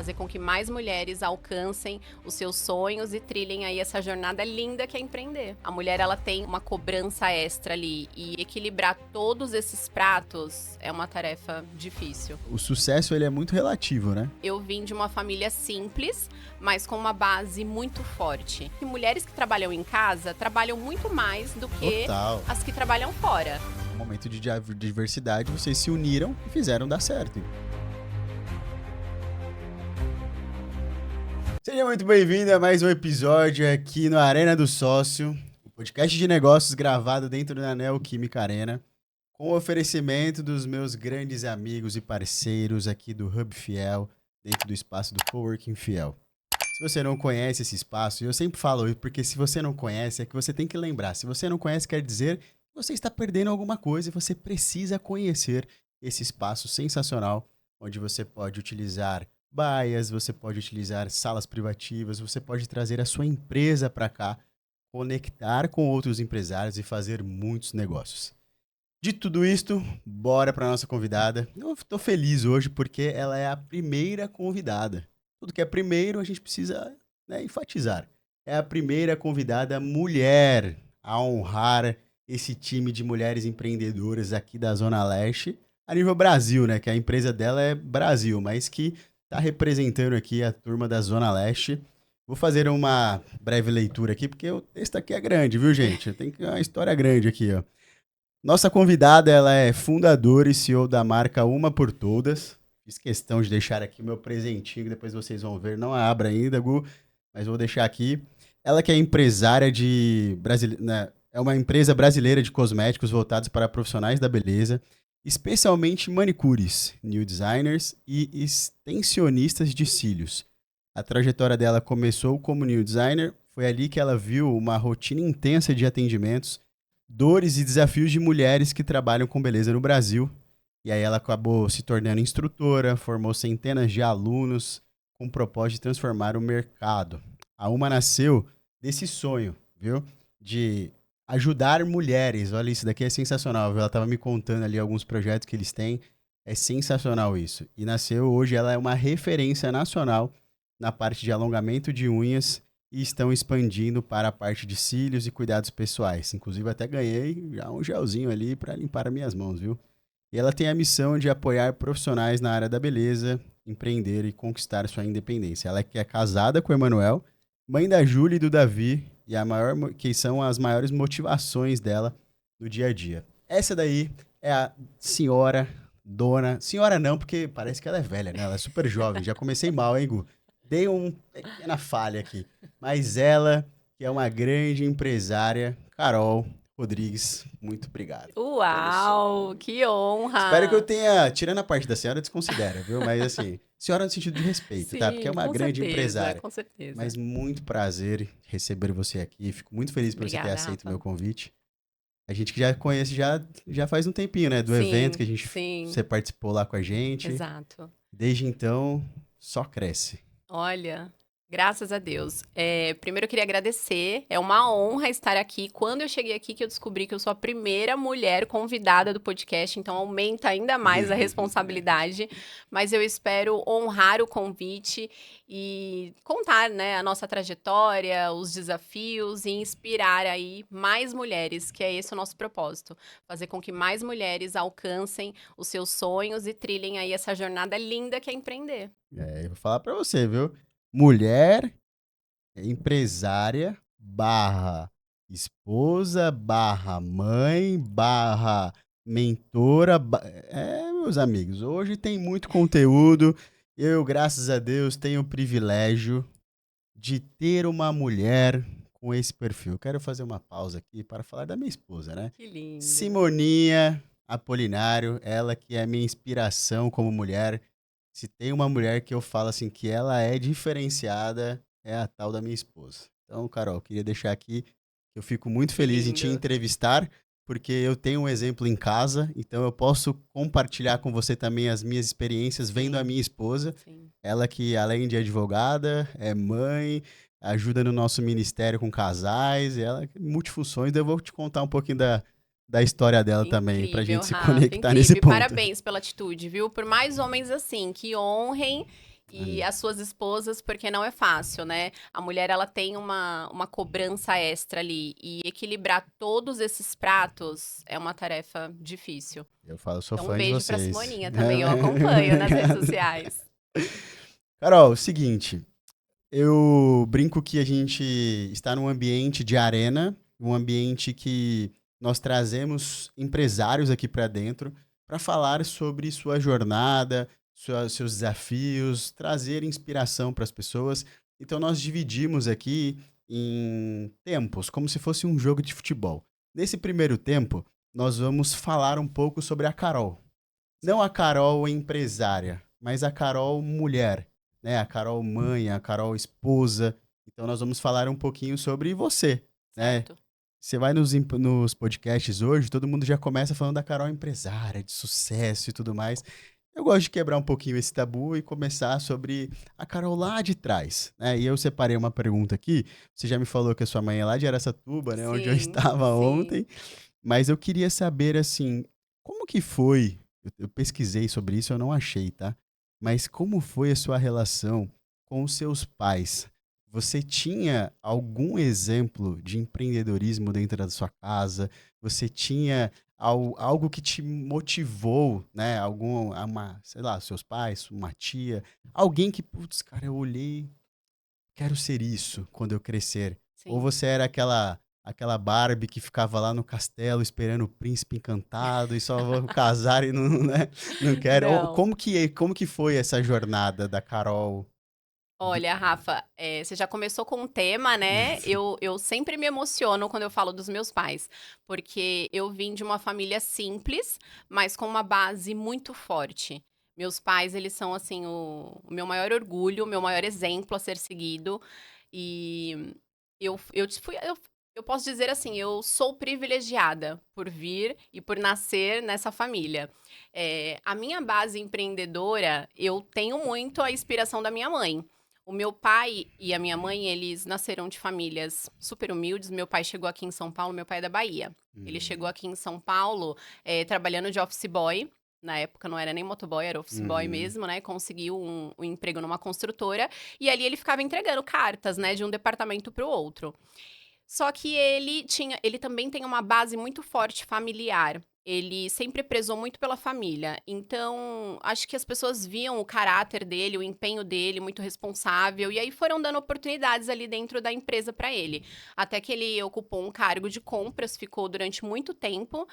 fazer com que mais mulheres alcancem os seus sonhos e trilhem aí essa jornada linda que é empreender. A mulher, ela tem uma cobrança extra ali e equilibrar todos esses pratos é uma tarefa difícil. O sucesso, ele é muito relativo, né? Eu vim de uma família simples, mas com uma base muito forte. E mulheres que trabalham em casa trabalham muito mais do que Total. as que trabalham fora. No momento de diversidade, vocês se uniram e fizeram dar certo. Seja muito bem-vindo a mais um episódio aqui no Arena do Sócio, o podcast de negócios gravado dentro da Neoquímica Arena, com o oferecimento dos meus grandes amigos e parceiros aqui do Hub Fiel, dentro do espaço do Coworking Fiel. Se você não conhece esse espaço, e eu sempre falo isso porque se você não conhece, é que você tem que lembrar. Se você não conhece, quer dizer que você está perdendo alguma coisa e você precisa conhecer esse espaço sensacional, onde você pode utilizar baias, você pode utilizar salas privativas, você pode trazer a sua empresa para cá, conectar com outros empresários e fazer muitos negócios. De tudo isto, bora para nossa convidada. Eu estou feliz hoje porque ela é a primeira convidada. Tudo que é primeiro a gente precisa, né, enfatizar. É a primeira convidada mulher a honrar esse time de mulheres empreendedoras aqui da Zona Leste, a nível Brasil, né? Que a empresa dela é Brasil, mas que está representando aqui a turma da Zona Leste. Vou fazer uma breve leitura aqui, porque o texto aqui é grande, viu, gente? Tem uma história grande aqui, ó. Nossa convidada, ela é fundadora e CEO da marca Uma por Todas. Fiz questão de deixar aqui o meu presentinho, que depois vocês vão ver. Não abra ainda, Gu, mas vou deixar aqui. Ela que é empresária né, é uma empresa brasileira de cosméticos voltados para profissionais da beleza, especialmente manicures, new designers e extensionistas de cílios. A trajetória dela começou como new designer, foi ali que ela viu uma rotina intensa de atendimentos, dores e desafios de mulheres que trabalham com beleza no Brasil. E aí ela acabou se tornando instrutora, formou centenas de alunos com o propósito de transformar o mercado. A Uma nasceu desse sonho, viu? De ajudar mulheres. Olha, isso daqui é sensacional, viu? Ela estava me contando ali alguns projetos que eles têm. É sensacional isso. E nasceu hoje, ela é uma referência nacional na parte de alongamento de unhas e estão expandindo para a parte de cílios e cuidados pessoais. Inclusive, até ganhei já um gelzinho ali para limpar as minhas mãos, viu? E ela tem a missão de apoiar profissionais na área da beleza, empreender e conquistar sua independência. Ela que é casada com o Emanuel, mãe da Júlia e do Davi, e que são as maiores motivações dela no dia a dia. Essa daí é a senhora, dona... Senhora não, porque parece que ela é velha, né? Ela é super jovem. Já comecei mal, hein, Gu? Dei uma pequena falha aqui. Mas ela, que é uma grande empresária, Carol Rodrigues, muito obrigado. Uau, que honra! Espero que eu tenha, tirando a parte da senhora, desconsidera, viu? Mas assim, senhora no sentido de respeito, Sim, tá? Porque é uma grande empresária. Com certeza. Mas muito prazer receber você aqui. Fico muito feliz por Obrigada, você ter aceito o Rafa. meu convite. A gente que já conhece já faz um tempinho, né? Do evento que você participou lá com a gente. Exato. Desde então, só cresce. Olha, graças a Deus. Primeiro eu queria agradecer, é uma honra estar aqui. Quando eu cheguei aqui que eu descobri que eu sou a primeira mulher convidada do podcast, então aumenta ainda mais a responsabilidade. Mas eu espero honrar o convite e contar, né, a nossa trajetória, os desafios e inspirar aí mais mulheres, que é esse o nosso propósito. Fazer com que mais mulheres alcancem os seus sonhos e trilhem aí essa jornada linda que é empreender. Eu vou falar pra você, viu? Mulher, empresária, barra esposa, barra mãe, barra mentora. Meus amigos, hoje tem muito conteúdo. Eu, graças a Deus, tenho o privilégio de ter uma mulher com esse perfil. Quero fazer uma pausa aqui para falar da minha esposa, né? Que lindo. Simoninha Apolinário, ela que é a minha inspiração como mulher. Se tem uma mulher que eu falo assim que ela é diferenciada, é a tal da minha esposa. Então, Carol, queria deixar aqui que eu fico muito feliz em te entrevistar, porque eu tenho um exemplo em casa, então eu posso compartilhar com você também as minhas experiências vendo a minha esposa. Sim. Ela que, além de advogada, é mãe, ajuda no nosso ministério com casais, ela multifunções. Eu vou te contar um pouquinho da história dela também, pra gente se conectar nesse ponto. Parabéns pela atitude, viu? Por mais homens assim, que honrem E as suas esposas, porque não é fácil, né? A mulher, ela tem uma cobrança extra ali. E equilibrar todos esses pratos é uma tarefa difícil. Eu falo, sou Então, um fã de beijo pra vocês. Simoninha também. Eu acompanho nas redes sociais. Carol, seguinte, eu brinco que a gente está num ambiente de arena, um ambiente que nós trazemos empresários aqui para dentro para falar sobre sua jornada, seus desafios, trazer inspiração para as pessoas. Então nós dividimos aqui em tempos, como se fosse um jogo de futebol. Nesse primeiro tempo, nós vamos falar um pouco sobre a Carol. Não a Carol empresária, mas a Carol mulher, né? A Carol mãe, a Carol esposa. Então nós vamos falar um pouquinho sobre você, né? Certo. Você vai nos podcasts hoje, todo mundo já começa falando da Carol empresária, de sucesso e tudo mais. Eu gosto de quebrar um pouquinho esse tabu e começar sobre a Carol lá de trás, né? E eu separei uma pergunta aqui. Você já me falou que a sua mãe é lá de Araçatuba, né? Onde eu Sim, estava sim. ontem. Mas eu queria saber, assim, como que foi? Eu pesquisei sobre isso, eu não achei, tá? Mas como foi a sua relação com os seus pais? Você tinha algum exemplo de empreendedorismo dentro da sua casa? Você tinha algo que te motivou, né? Sei lá, seus pais, uma tia, alguém que, putz, cara, eu olhei, quero ser isso quando eu crescer. Ou Sim. você era aquela Barbie que ficava lá no castelo esperando o príncipe encantado e só vão casar e não, né, não quer. Ou Não. como que foi essa jornada da Carol? Do- Olha, Rafa, você já começou com um tema, né? Eu sempre me emociono quando eu falo dos meus pais, porque eu vim de uma família simples, mas com uma base muito forte. Meus pais, eles são, assim, o meu maior orgulho, o meu maior exemplo a ser seguido. E eu posso dizer assim, eu sou privilegiada por vir e por nascer nessa família. A minha base empreendedora, eu tenho muito a inspiração da minha mãe. O meu pai e a minha mãe, eles nasceram de famílias super humildes. Meu pai chegou aqui em São Paulo, meu pai é da Bahia. Ele chegou Uhum, aqui em São Paulo, trabalhando de office boy. Na época não era nem motoboy, era office boy uhum. mesmo, né? Conseguiu um emprego numa construtora. E ali ele ficava entregando cartas, né, de um departamento para o outro. Só que ele também tem uma base muito forte familiar. Ele sempre prezou muito pela família. Então, acho que as pessoas viam o caráter dele, o empenho dele, muito responsável, e aí foram dando oportunidades ali dentro da empresa para ele. Até que ele ocupou um cargo de compras, ficou durante muito tempo,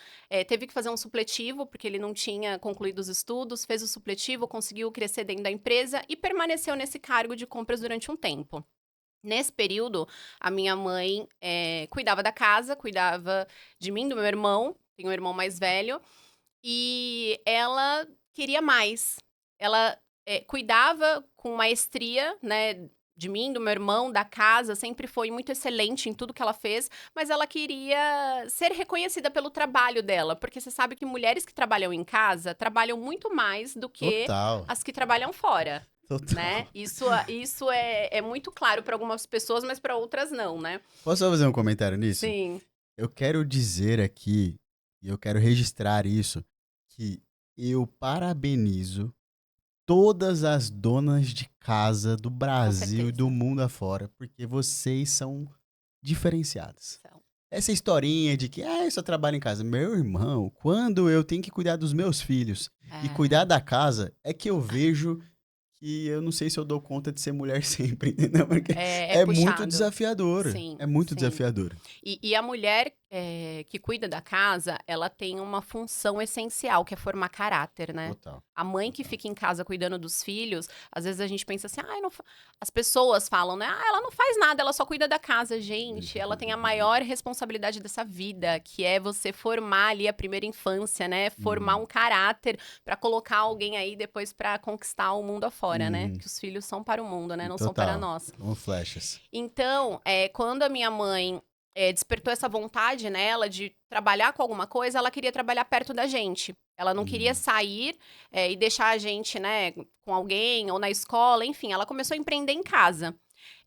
teve que fazer um supletivo, porque ele não tinha concluído os estudos, fez o supletivo, conseguiu crescer dentro da empresa e permaneceu nesse cargo de compras durante um tempo. Nesse período, a minha mãe, cuidava da casa, cuidava de mim, do meu irmão, tenho um irmão mais velho, e ela queria mais. Ela, cuidava com maestria, né, de mim, do meu irmão, da casa, sempre foi muito excelente em tudo que ela fez, mas ela queria ser reconhecida pelo trabalho dela, porque você sabe que mulheres que trabalham em casa trabalham muito mais do que Total, as que trabalham fora. Né? total. Isso é muito claro para algumas pessoas, mas para outras não, né? Posso só fazer um comentário nisso? Sim, Eu quero dizer aqui, e eu quero registrar isso, que eu parabenizo todas as donas de casa do com Brasil e do certeza. mundo afora, porque vocês são diferenciadas. São. Essa historinha de que, eu só trabalho em casa. Meu irmão, quando eu tenho que cuidar dos meus filhos e cuidar É, da casa, é que eu vejo que eu não sei se eu dou conta de ser mulher sempre, entendeu? Porque é é muito puxado. desafiador. Sim, É muito sim. desafiador. E a mulher, que cuida da casa, ela tem uma função essencial, que é formar caráter, né. Total, A mãe que total. fica em casa cuidando dos filhos, às vezes a gente pensa assim: "Ai, não fa", as pessoas falam, né: "Ah, ela não faz nada, ela só cuida da casa". Gente, ela tem a maior responsabilidade dessa vida, que é você formar ali a primeira infância, né, formar Hum, um caráter pra colocar alguém aí depois pra conquistar o mundo afora, né, uhum, que os filhos são para o mundo, né, não são para total. nós. Como flechas. Então, quando a minha mãe, despertou essa vontade nela de trabalhar com alguma coisa, ela queria trabalhar perto da gente. Ela não queria Hum, sair, e deixar a gente, né, com alguém ou na escola, enfim, ela começou a empreender em casa.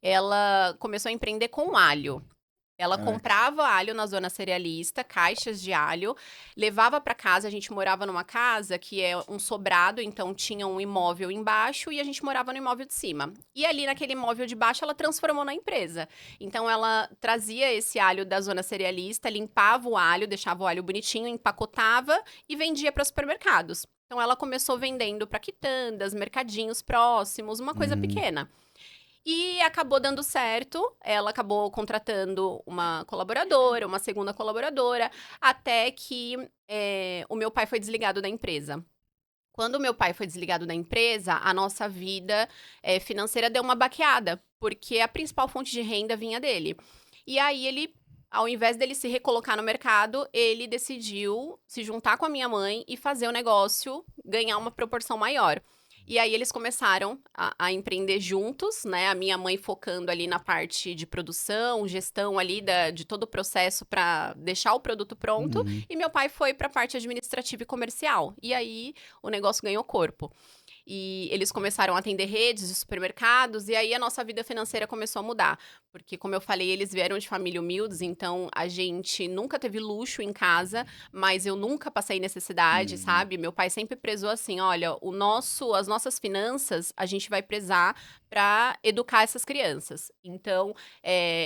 Ela começou a empreender com alho. Ela Caraca. comprava alho na zona cerealista, caixas de alho, levava para casa. A gente morava numa casa que é um sobrado, então tinha um imóvel embaixo e a gente morava no imóvel de cima. E ali naquele imóvel de baixo ela transformou na empresa. Então ela trazia esse alho da zona cerealista, limpava o alho, deixava o alho bonitinho, empacotava e vendia para supermercados. Então ela começou vendendo para quitandas, mercadinhos próximos, uma coisa Uhum. pequena. E acabou dando certo, ela acabou contratando uma colaboradora, uma segunda colaboradora, até que o meu pai foi desligado da empresa. Quando o meu pai foi desligado da empresa, a nossa vida financeira deu uma baqueada, porque a principal fonte de renda vinha dele. E aí ele, ao invés dele se recolocar no mercado, ele decidiu se juntar com a minha mãe e fazer o negócio ganhar uma proporção maior. E aí eles começaram a empreender juntos, né? A minha mãe focando ali na parte de produção, gestão ali de todo o processo para deixar o produto pronto, Uhum. e meu pai foi para a parte administrativa e comercial. E aí o negócio ganhou corpo. E eles começaram a atender redes de supermercados, e aí a nossa vida financeira começou a mudar. Porque, como eu falei, eles vieram de família humildes, então a gente nunca teve luxo em casa, mas eu nunca passei necessidade, Uhum. sabe? Meu pai sempre prezou assim: olha, as nossas finanças, a gente vai prezar para educar essas crianças. Então,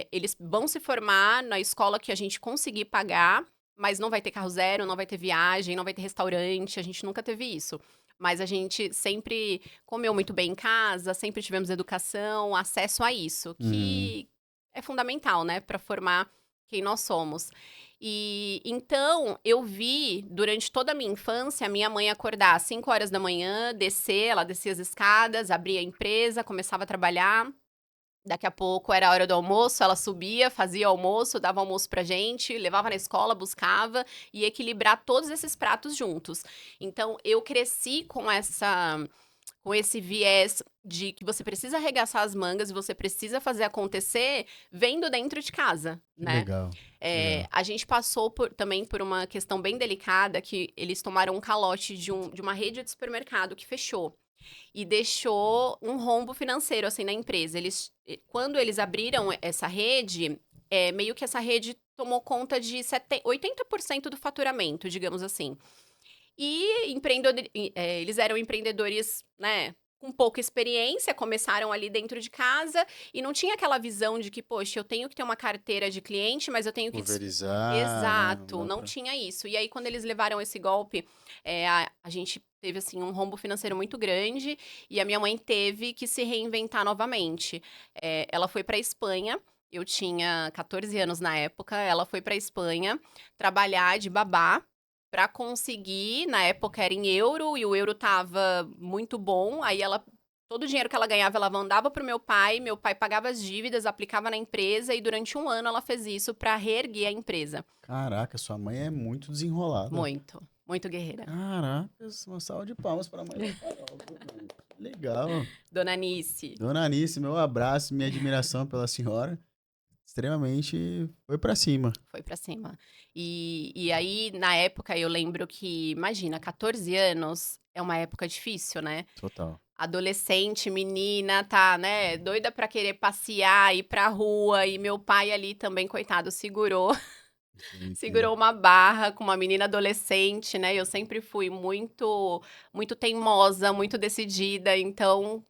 eles vão se formar na escola que a gente conseguir pagar. Mas não vai ter carro zero, não vai ter viagem, não vai ter restaurante, a gente nunca teve isso. Mas a gente sempre comeu muito bem em casa, sempre tivemos educação, acesso a isso, Uhum. que é fundamental, né, para formar quem nós somos. E então eu vi durante toda a minha infância a minha mãe acordar às 5 horas da manhã, descer, ela descia as escadas, abria a empresa, começava a trabalhar. Daqui a pouco era a hora do almoço, ela subia, fazia o almoço, dava almoço pra gente, levava na escola, buscava e equilibrar todos esses pratos juntos. Então eu cresci com esse viés de que você precisa arregaçar as mangas e você precisa fazer acontecer vendo dentro de casa, Que né? legal. Legal. A gente passou também por uma questão bem delicada, que eles tomaram um calote de uma rede de supermercado que fechou. E deixou um rombo financeiro, assim, na empresa. Quando eles abriram essa rede, meio que essa rede tomou conta de 80% do faturamento, digamos assim. E eles eram empreendedores, né, com pouca experiência, começaram ali dentro de casa e não tinha aquela visão de que, poxa, eu tenho que ter uma carteira de cliente, mas eu tenho que Pulverizar, né? Não Exato, dá não pra... tinha isso. E aí, quando eles levaram esse golpe, a gente teve, assim, um rombo financeiro muito grande e a minha mãe teve que se reinventar novamente. Ela foi para Espanha, eu tinha 14 anos na época, ela foi para Espanha trabalhar de babá para conseguir, na época era em euro e o euro tava muito bom, aí ela todo o dinheiro que ela ganhava, ela mandava pro meu pai pagava as dívidas, aplicava na empresa e durante um ano ela fez isso para reerguer a empresa. Caraca, sua mãe é muito desenrolada. Muito, muito guerreira. Caracas, uma salva de palmas para a mãe da Carol. Pô, mano. Que legal. Dona Nice. Dona Anice, meu abraço, minha admiração pela senhora. Extremamente foi pra cima. Foi pra cima. E aí, na época, eu lembro que, imagina, 14 anos é uma época difícil, né? Total. Adolescente, menina, tá, né? Doida pra querer passear, ir pra rua. E meu pai ali também, coitado, segurou. Gente, Segurou uma barra com uma menina adolescente, né? Eu sempre fui muito teimosa, muito decidida. Então,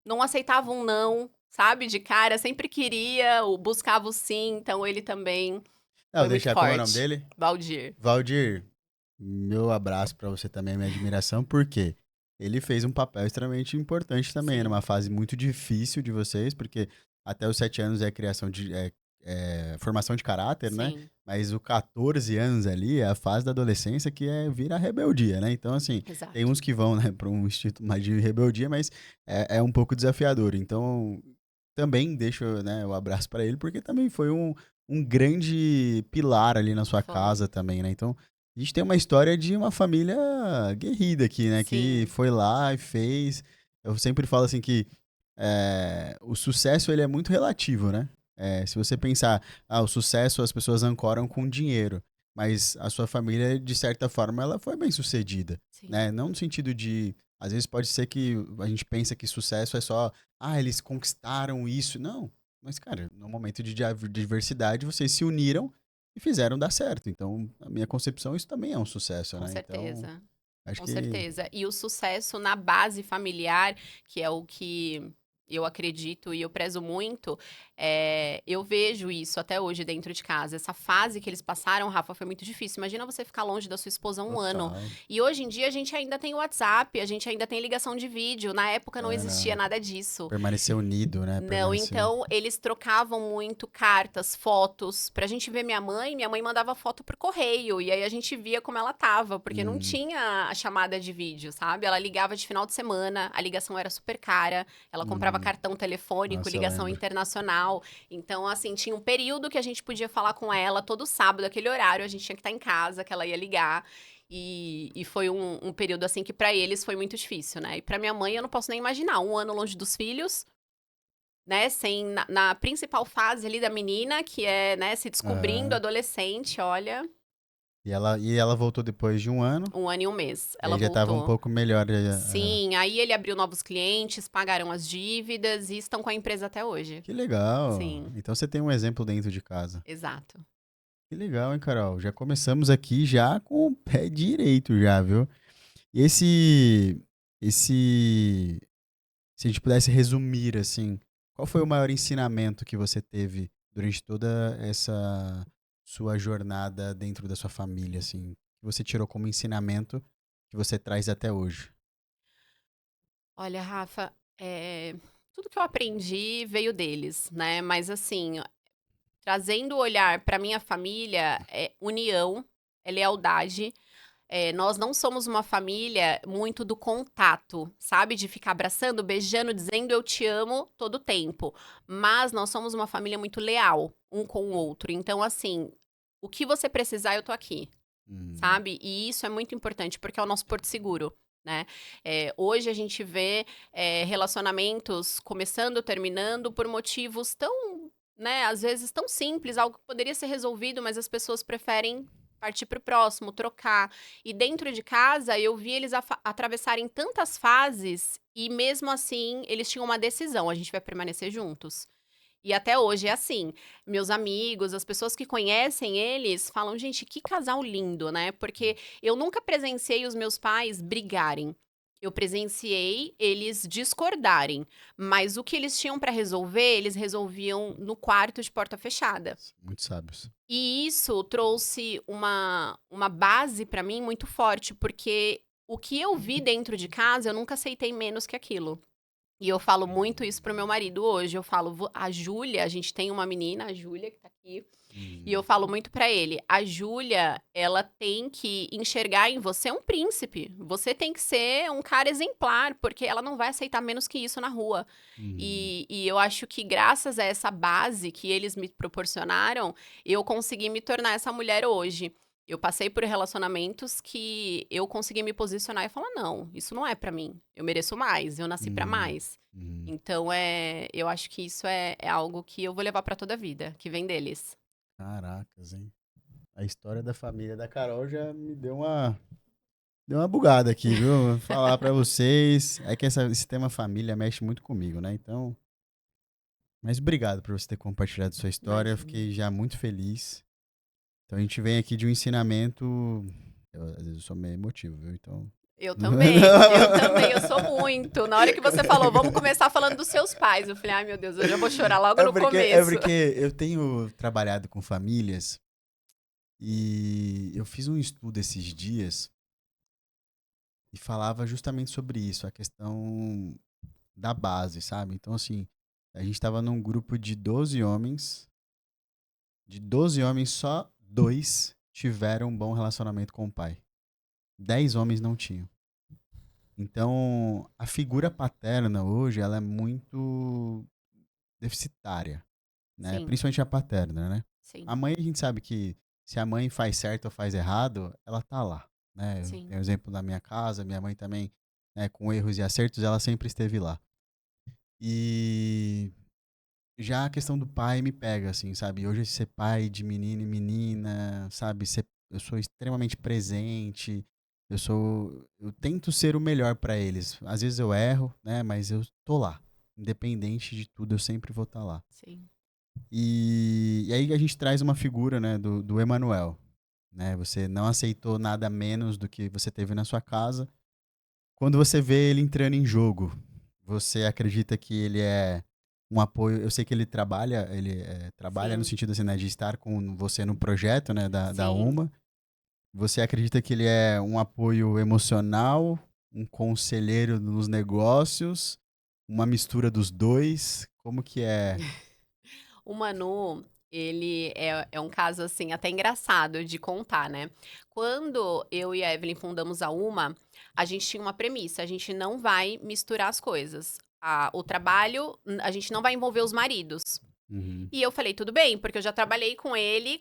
não aceitava um não, sabe? De cara, sempre queria, buscava o sim. Então, ele também não, foi muito deixa, como é o nome forte. dele? Valdir. Valdir, meu abraço pra você também, minha admiração, porque ele fez um papel extremamente importante também, Sim, numa fase muito difícil de vocês, porque até os 7 anos é criação de formação de caráter, né? sim, Mas o 14 anos ali é a fase da adolescência que vira a rebeldia, né? Então, assim, tem exato. uns que vão, né, para um instinto mais de rebeldia, mas é um pouco desafiador. Então, também deixo, né, o abraço para ele, porque também foi um grande pilar ali na sua Foi. casa também, né? Então, a gente tem uma história de uma família guerrida aqui, né? Que Sim, foi lá e fez. Eu sempre falo assim que o sucesso ele é muito relativo, né? Se você pensar, o sucesso as pessoas ancoram com dinheiro, mas a sua família, de certa forma, ela foi bem sucedida, sim. né? Não no sentido de, às vezes pode ser que a gente pensa que sucesso é só, eles conquistaram isso. Não, Mas, cara, no momento de diversidade, vocês se uniram e fizeram dar certo. Então, a minha concepção, isso também é um sucesso, Com né? Então, certeza. acho Com que... certeza. E o sucesso na base familiar, que é o que eu acredito e eu prezo muito, eu vejo isso até hoje dentro de casa. Essa fase que eles passaram, Rafa, foi muito difícil. Imagina você ficar longe da sua esposa um ano. Total. E hoje em dia a gente ainda tem WhatsApp, a gente ainda tem ligação de vídeo. Na época não existia Não. nada disso. Permanecer unido, né? Não, Permanecer... então eles trocavam muito cartas, fotos. Pra gente ver minha mãe mandava foto por correio. E aí a gente via como ela tava, porque não Hum, tinha a chamada de vídeo, sabe? Ela ligava de final de semana, a ligação era super cara. Ela comprava hum. cartão telefônico, Nossa, eu ligação lembro. internacional. Então, assim, tinha um período que a gente podia falar com ela todo sábado, aquele horário, a gente tinha que estar em casa, que ela ia ligar. E foi um período, assim, que pra eles foi muito difícil, né? E pra minha mãe, eu não posso nem imaginar. Um ano longe dos filhos, né, sem na principal fase ali da menina, que é, né, se descobrindo Aham. adolescente, olha, E ela voltou depois de 1 ano. 1 ano e 1 mês, E ela aí já tava um voltou. pouco melhor. Sim, aí ele abriu novos clientes, pagaram as dívidas e estão com a empresa até hoje. Que legal. Sim, Então você tem um exemplo dentro de casa. exato. Que legal, hein, Carol? Já começamos aqui já com o pé direito já, viu? E se a gente pudesse resumir, assim, qual foi o maior ensinamento que você teve durante toda essa sua jornada dentro da sua família, assim, que você tirou como ensinamento que você traz até hoje? Olha, Rafa, tudo que eu aprendi veio deles, né, mas assim, trazendo o olhar para minha família, é união, é lealdade. Nós não somos uma família muito do contato, sabe? De ficar abraçando, beijando, dizendo eu te amo todo tempo. Mas nós somos uma família muito leal um com o outro. Então, assim, o que você precisar, eu tô aqui, Hum, sabe? E isso é muito importante, porque é o nosso porto seguro. Né? Hoje a gente vê relacionamentos começando, terminando por motivos tão, né, às vezes tão simples, algo que poderia ser resolvido, mas as pessoas preferem partir para o próximo, trocar. E dentro de casa, eu vi eles atravessarem tantas fases e mesmo assim eles tinham uma decisão: a gente vai permanecer juntos. E até hoje é assim. Meus amigos, as pessoas que conhecem eles falam: gente, que casal lindo, né? Porque eu nunca presenciei os meus pais brigarem. Eu presenciei eles discordarem, mas o que eles tinham para resolver, eles resolviam no quarto de porta fechada. muito sábios. E isso trouxe uma base para mim muito forte, porque o que eu vi dentro de casa, eu nunca aceitei menos que aquilo. E eu falo muito isso pro meu marido hoje. Eu falo, a Júlia, a gente tem uma menina, a Júlia, que tá aqui. E eu Hum, falo muito pra ele, a Júlia, ela tem que enxergar em você um príncipe. Você tem que ser um cara exemplar, porque ela não vai aceitar menos que isso na rua. hum. E eu acho que graças a essa base que eles me proporcionaram, eu consegui me tornar essa mulher hoje. Eu passei por relacionamentos que eu consegui me posicionar e falar: não, isso não é pra mim. Eu mereço mais, eu nasci pra Uhum, mais. uhum. Então, eu acho que isso é algo que eu vou levar pra toda a vida, que vem deles. Caracas, hein? A história da família da Carol já me deu uma bugada aqui, viu? Vou falar pra vocês. É que esse tema família mexe muito comigo, né? Então, mas obrigado por você ter compartilhado sua história. Eu Imagina. fiquei já muito feliz. Então a gente vem aqui de um ensinamento. Às vezes eu sou meio emotivo, viu? Então. Eu também, eu sou muito. Na hora que você falou, vamos começar falando dos seus pais, eu falei: ai meu Deus, eu já vou chorar logo É no porque, é começo. porque eu tenho trabalhado com famílias e eu fiz um estudo esses dias e falava justamente sobre isso, a questão da base, sabe? Então, assim, a gente estava num grupo de 12 homens, de 12 homens, só dois tiveram um bom relacionamento com o pai. 10 homens não tinham. Então, a figura paterna hoje, ela é muito deficitária, né? Sim, Principalmente a paterna, né? A sim, mãe, a gente sabe que se a mãe faz certo ou faz errado, ela tá lá, né? Eu sim, tenho exemplo da minha casa, minha mãe também, né, com erros e acertos, ela sempre esteve lá. E já a questão do pai me pega, assim, sabe? Hoje ser pai de menino e menina, sabe? Eu sou extremamente presente, eu tento ser o melhor pra eles. Às vezes eu erro, né? Mas eu tô lá. Independente de tudo, eu sempre vou estar lá. sim. E aí a gente traz uma figura, né, do Emanuel, né? Você não aceitou nada menos do que você teve na sua casa. Quando você vê ele entrando em jogo, você acredita que ele é um apoio? Eu sei que ele trabalha no Sim, sentido assim, né, de estar com você no projeto, né, da sim. UMA. Você acredita que ele é um apoio emocional, um conselheiro nos negócios, uma mistura dos dois? Como que é? O Manu, ele é um caso, assim, até engraçado de contar, né. Quando eu e a Evelyn fundamos a Uma, a gente tinha uma premissa: a gente não vai misturar as coisas. O trabalho, a gente não vai envolver os maridos. Uhum. E eu falei: "Tudo bem", porque eu já trabalhei com ele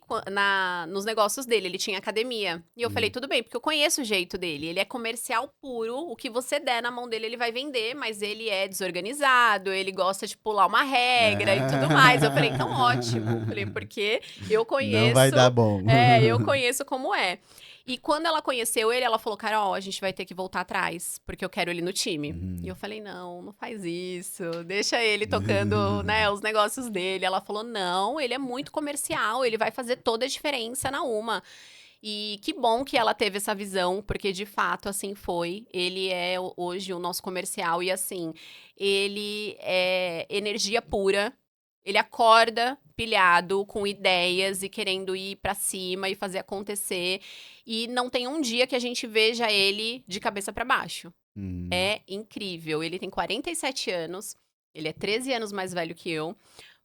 nos negócios dele, ele tinha academia. E eu falei: Uhum. "Tudo bem", porque eu conheço o jeito dele, ele é comercial puro, o que você der na mão dele, ele vai vender, mas ele é desorganizado, ele gosta de pular uma regra e tudo mais. Eu falei: "Então ótimo", falei, porque eu Não vai conheço dar bom. eu conheço como é. E quando ela conheceu ele, ela falou: "Carol, a gente vai ter que voltar atrás, porque eu quero ele no time". E Uhum. eu falei: "Não, não faz isso, deixa ele tocando, né, os negócios dele". Ela falou: "Não, ele é muito comercial, ele vai fazer toda a diferença na Uma". E que bom que ela teve essa visão, porque de fato assim foi. Ele é hoje o nosso comercial e assim, ele é energia pura. Ele acorda pilhado, com ideias e querendo ir pra cima e fazer acontecer. E não tem um dia que a gente veja ele de cabeça pra baixo. Uhum. É incrível. Ele tem 47 anos, ele é 13 anos mais velho que eu,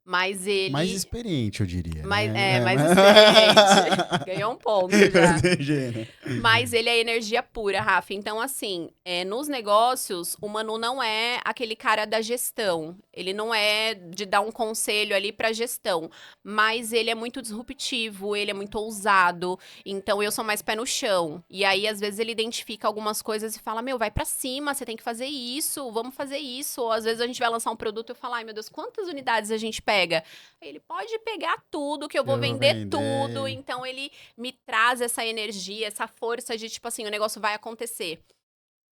mas Mais ele experiente, eu diria, mais né? é, mais experiente. Ganhou um ponto já. Protegendo. Mas ele é energia pura, Rafa. Então, assim, nos negócios, o Manu não é aquele cara da gestão. Ele não é de dar um conselho ali pra gestão. Mas ele é muito disruptivo, ele é muito ousado. Então, eu sou mais pé no chão. E aí, às vezes, ele identifica algumas coisas e fala: Meu, vai pra cima, você tem que fazer isso, vamos fazer isso. Ou às vezes a gente vai lançar um produto e eu falo: Ai, meu Deus, quantas unidades a gente pega? Ele pode pegar tudo, que eu vou Eu vou vender tudo. vender. Então, ele me traz essa energia, essa força de tipo assim, o negócio vai acontecer.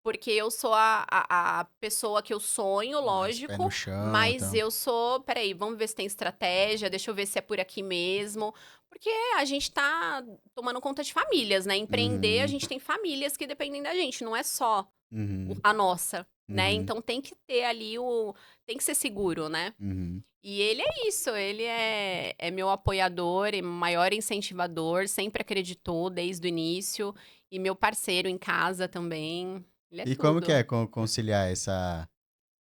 Porque eu sou a pessoa que eu sonho, Mais pé no lógico, chão, mas então. eu sou, peraí, vamos ver se tem estratégia, deixa eu ver se é por aqui mesmo. Porque a gente tá tomando conta de famílias, né? Empreender, a Uhum. gente tem famílias que dependem da gente, não é só Uhum. a nossa, né? Uhum. Então tem que ter ali o. Tem que ser seguro, né? Uhum. E ele é isso, ele é meu apoiador e maior incentivador, sempre acreditou desde o início, e meu parceiro em casa também, ele é E como que é tudo. conciliar essa.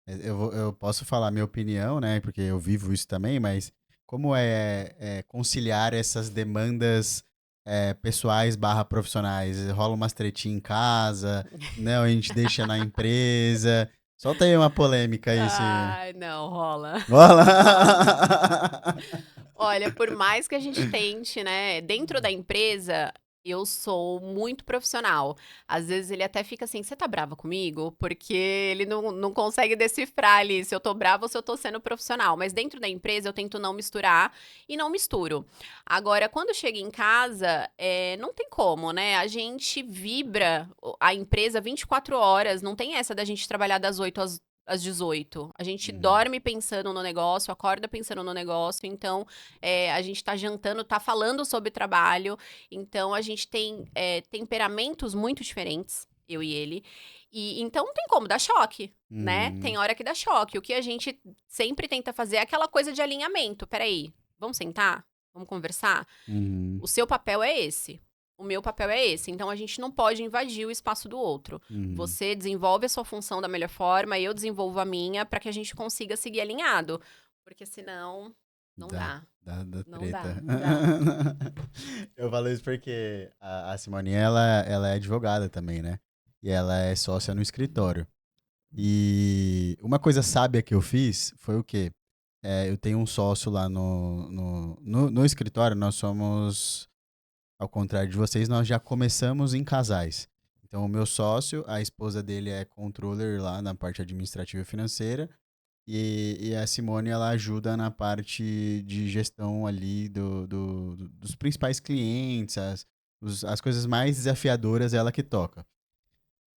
Eu posso falar minha opinião, né? Porque eu vivo isso também, mas como é conciliar essas demandas pessoais barra profissionais? Rola umas tretinhas em casa, né? Ou a gente deixa na empresa. Solta aí uma polêmica aí, se. Ai, não, rola, Rola! rola. Olha, por mais que a gente tente, né, dentro da empresa, eu sou muito profissional. Às vezes ele até fica assim: "Você tá brava comigo?", porque ele não consegue decifrar ali se eu tô brava ou se eu tô sendo profissional. Mas dentro da empresa eu tento não misturar e não misturo. Agora, quando chega em casa, não tem como, né, a gente vibra a empresa 24 horas, não tem essa da gente trabalhar das 8 às 18. A gente Uhum. dorme pensando no negócio, acorda pensando no negócio, então a gente tá jantando, tá falando sobre trabalho, então a gente tem temperamentos muito diferentes, eu e ele. E então não tem como, dá choque, né? Uhum. Tem hora que dá choque. O que a gente sempre tenta fazer é aquela coisa de alinhamento. Peraí, vamos sentar? Vamos conversar? Uhum. O seu papel é esse. O meu papel é esse. Então a gente não pode invadir o espaço do outro. Uhum. Você desenvolve a sua função da melhor forma, eu desenvolvo a minha para que a gente consiga seguir alinhado. Porque senão não Dá, dá. dá Não dá, treta. não dá. Eu falo isso porque a Simone, ela é advogada também, né? E ela é sócia no escritório. E uma coisa sábia que eu fiz foi o quê? Eu tenho um sócio lá no escritório, nós somos, ao contrário de vocês, nós já começamos em casais. Então, o meu sócio, a esposa dele é controller lá na parte administrativa e financeira, e a Simone, ela ajuda na parte de gestão ali dos principais clientes, as coisas mais desafiadoras, ela que toca.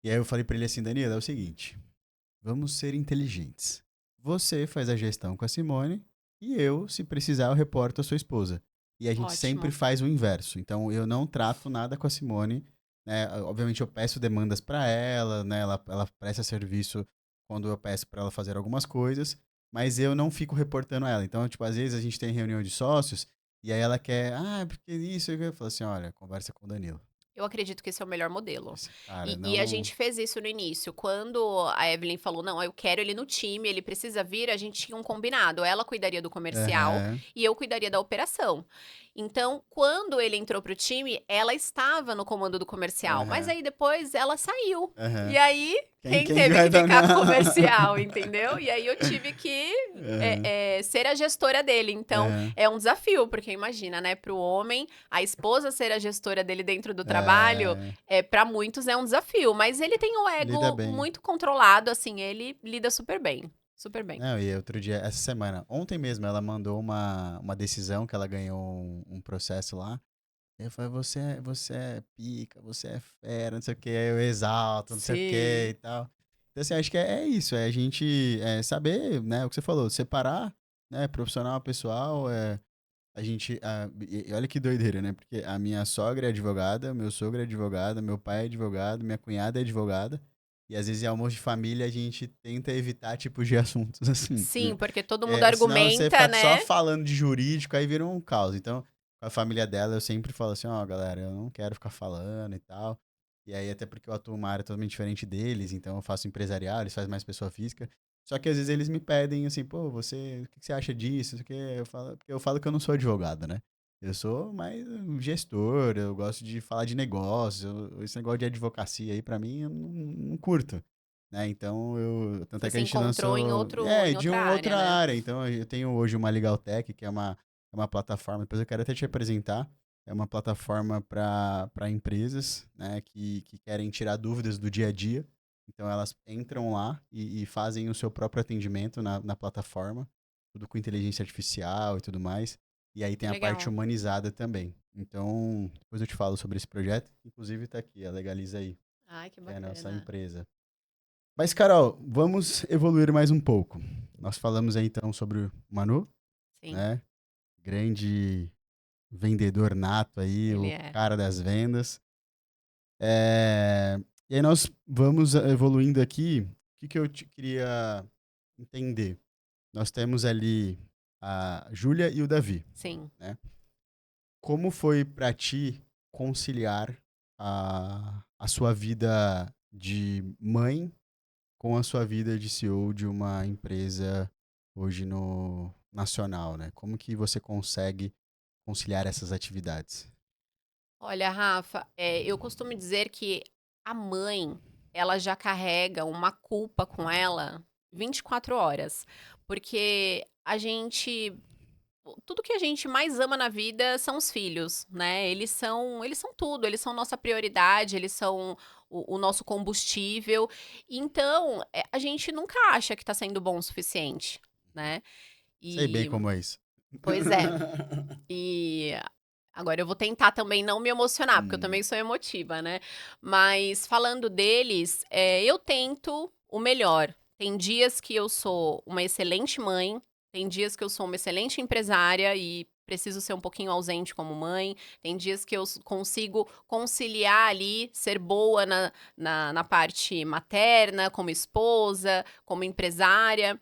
E aí eu falei pra ele assim, Danilo, é o seguinte, vamos ser inteligentes. Você faz a gestão com a Simone e eu, se precisar, eu reporto a sua esposa. E a gente sempre Ótimo. faz o inverso. Então, eu não trato nada com a Simone, né? Obviamente, eu peço demandas para ela, né? Ela presta serviço quando eu peço para ela fazer algumas coisas, mas eu não fico reportando ela. Então, tipo, às vezes a gente tem reunião de sócios e aí ela quer, porque isso, eu falo assim, olha, conversa com o Danilo. Eu acredito que esse é o melhor modelo. Esse cara E a não. gente fez isso no início. Quando a Evelyn falou, não, eu quero ele no time, ele precisa vir, a gente tinha um combinado. Ela cuidaria do comercial Aham, e eu cuidaria da operação. Então, quando ele entrou pro time, ela estava no comando do comercial. Mas aham, aí depois ela saiu. E aham. aí, quem Quem teve vai que ficar com o dominar? comercial, entendeu? E aí eu tive que Aham, ser a gestora dele. Então, aham. é um desafio, porque imagina, né, pro homem, a esposa ser a gestora dele dentro do trabalho É, para muitos é um desafio, mas ele tem o lida ego bem. muito controlado, assim, ele lida super bem, super bem. Não, e outro dia, essa semana, ontem mesmo, ela mandou uma decisão que ela ganhou um processo lá. E eu falei, você é pica, você é fera, não sei o que, aí eu exalto, não sei o que Sim. e tal. Então, assim, acho que é isso, é a gente saber, né, o que você falou, separar, né, profissional, pessoal, a gente, e olha que doideira, né, porque a minha sogra é advogada, meu sogro é advogado, meu pai é advogado, minha cunhada é advogada, e às vezes em almoço de família a gente tenta evitar tipos de assuntos assim. Sim, porque todo mundo Senão você argumenta, fica só né? falando de jurídico, aí vira um caos. Então, com a família dela, eu sempre falo assim, ó, galera, eu não quero ficar falando e tal. E aí, até porque eu atuo uma área totalmente diferente deles, então eu faço empresarial, eles fazem mais pessoa física. Só que às vezes eles me pedem assim, pô, o que você acha disso? Isso aqui. Porque eu falo que eu não sou advogado, né? Eu sou mais um gestor, eu gosto de falar de negócios, esse negócio de advocacia aí, pra mim, eu não curto. Né? Então, tanto Você é que se a gente encontrou lançou, em de outra uma área, outra né? área. Então, eu tenho hoje uma Legaltech, que é uma plataforma, depois eu quero até te apresentar. É uma plataforma para empresas, né, que querem tirar dúvidas do dia a dia. Então, elas entram lá e fazem o seu próprio atendimento na plataforma, tudo com inteligência artificial e tudo mais. E aí tem Que a parte legal. humanizada também. Então, depois eu te falo sobre esse projeto. Inclusive, está aqui, a Legaliza aí, Ai, que que é a nossa bacana. empresa. Mas, Carol, vamos evoluir mais um pouco. Nós falamos aí então sobre o Manu, Sim, né? Grande vendedor nato aí, ele o é. cara das vendas. É, E aí nós vamos evoluindo aqui. O que eu queria entender? Nós temos ali a Júlia e o Davi, Sim. né? Como foi para ti conciliar a sua vida de mãe com a sua vida de CEO de uma empresa hoje no nacional, né? Como que você consegue conciliar essas atividades? Olha, Rafa, eu costumo dizer que a mãe, ela já carrega uma culpa com ela 24 horas, porque a gente tudo que a gente mais ama na vida são os filhos, né? Eles são tudo, eles são nossa prioridade, eles são o nosso combustível. Então, a gente nunca acha que tá sendo bom o suficiente, né? Sei bem E, como é isso. pois é. E agora eu vou tentar também não me emocionar, porque eu Hum, também sou emotiva, né? Mas falando deles, eu tento o melhor. Tem dias que eu sou uma excelente mãe, tem dias que eu sou uma excelente empresária e preciso ser um pouquinho ausente como mãe, tem dias que eu consigo conciliar ali, ser boa na parte materna, como esposa, como empresária.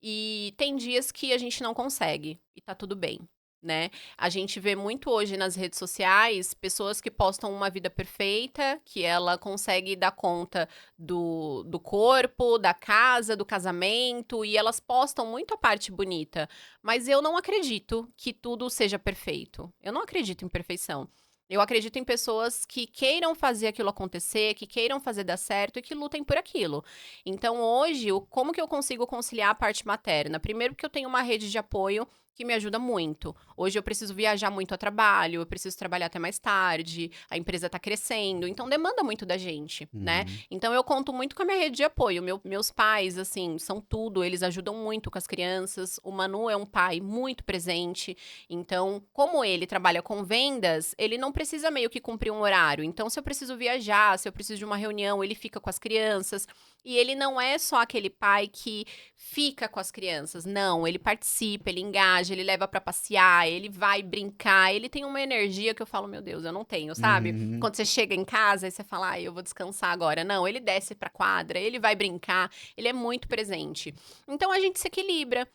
E tem dias que a gente não consegue, e tá tudo bem, né? A gente vê muito hoje nas redes sociais pessoas que postam uma vida perfeita, que ela consegue dar conta do corpo, da casa, do casamento, e elas postam muito a parte bonita. Mas eu não acredito que tudo seja perfeito. Eu não acredito em perfeição. Eu acredito em pessoas que queiram fazer aquilo acontecer, que queiram fazer dar certo e que lutem por aquilo. Então, hoje, como que eu consigo conciliar a parte materna? Primeiro, porque eu tenho uma rede de apoio que me ajuda muito. Hoje eu preciso viajar muito a trabalho, eu preciso trabalhar até mais tarde, a empresa tá crescendo, então demanda muito da gente, né? Uhum. Então eu conto muito com a minha rede de apoio. Meus pais, assim, são tudo, eles ajudam muito com as crianças. O Manu é um pai muito presente, então, como ele trabalha com vendas, ele não precisa meio que cumprir um horário. Então, se eu preciso viajar, se eu preciso de uma reunião, ele fica com as crianças. E ele não é só aquele pai que fica com as crianças. Não, ele participa, ele engaja, ele leva pra passear, ele vai brincar. Ele tem uma energia que eu falo, meu Deus, eu não tenho, sabe? Uhum. Quando você chega em casa e você fala, eu vou descansar agora. Não, ele desce pra quadra, ele vai brincar, ele é muito presente. Então a gente se equilibra.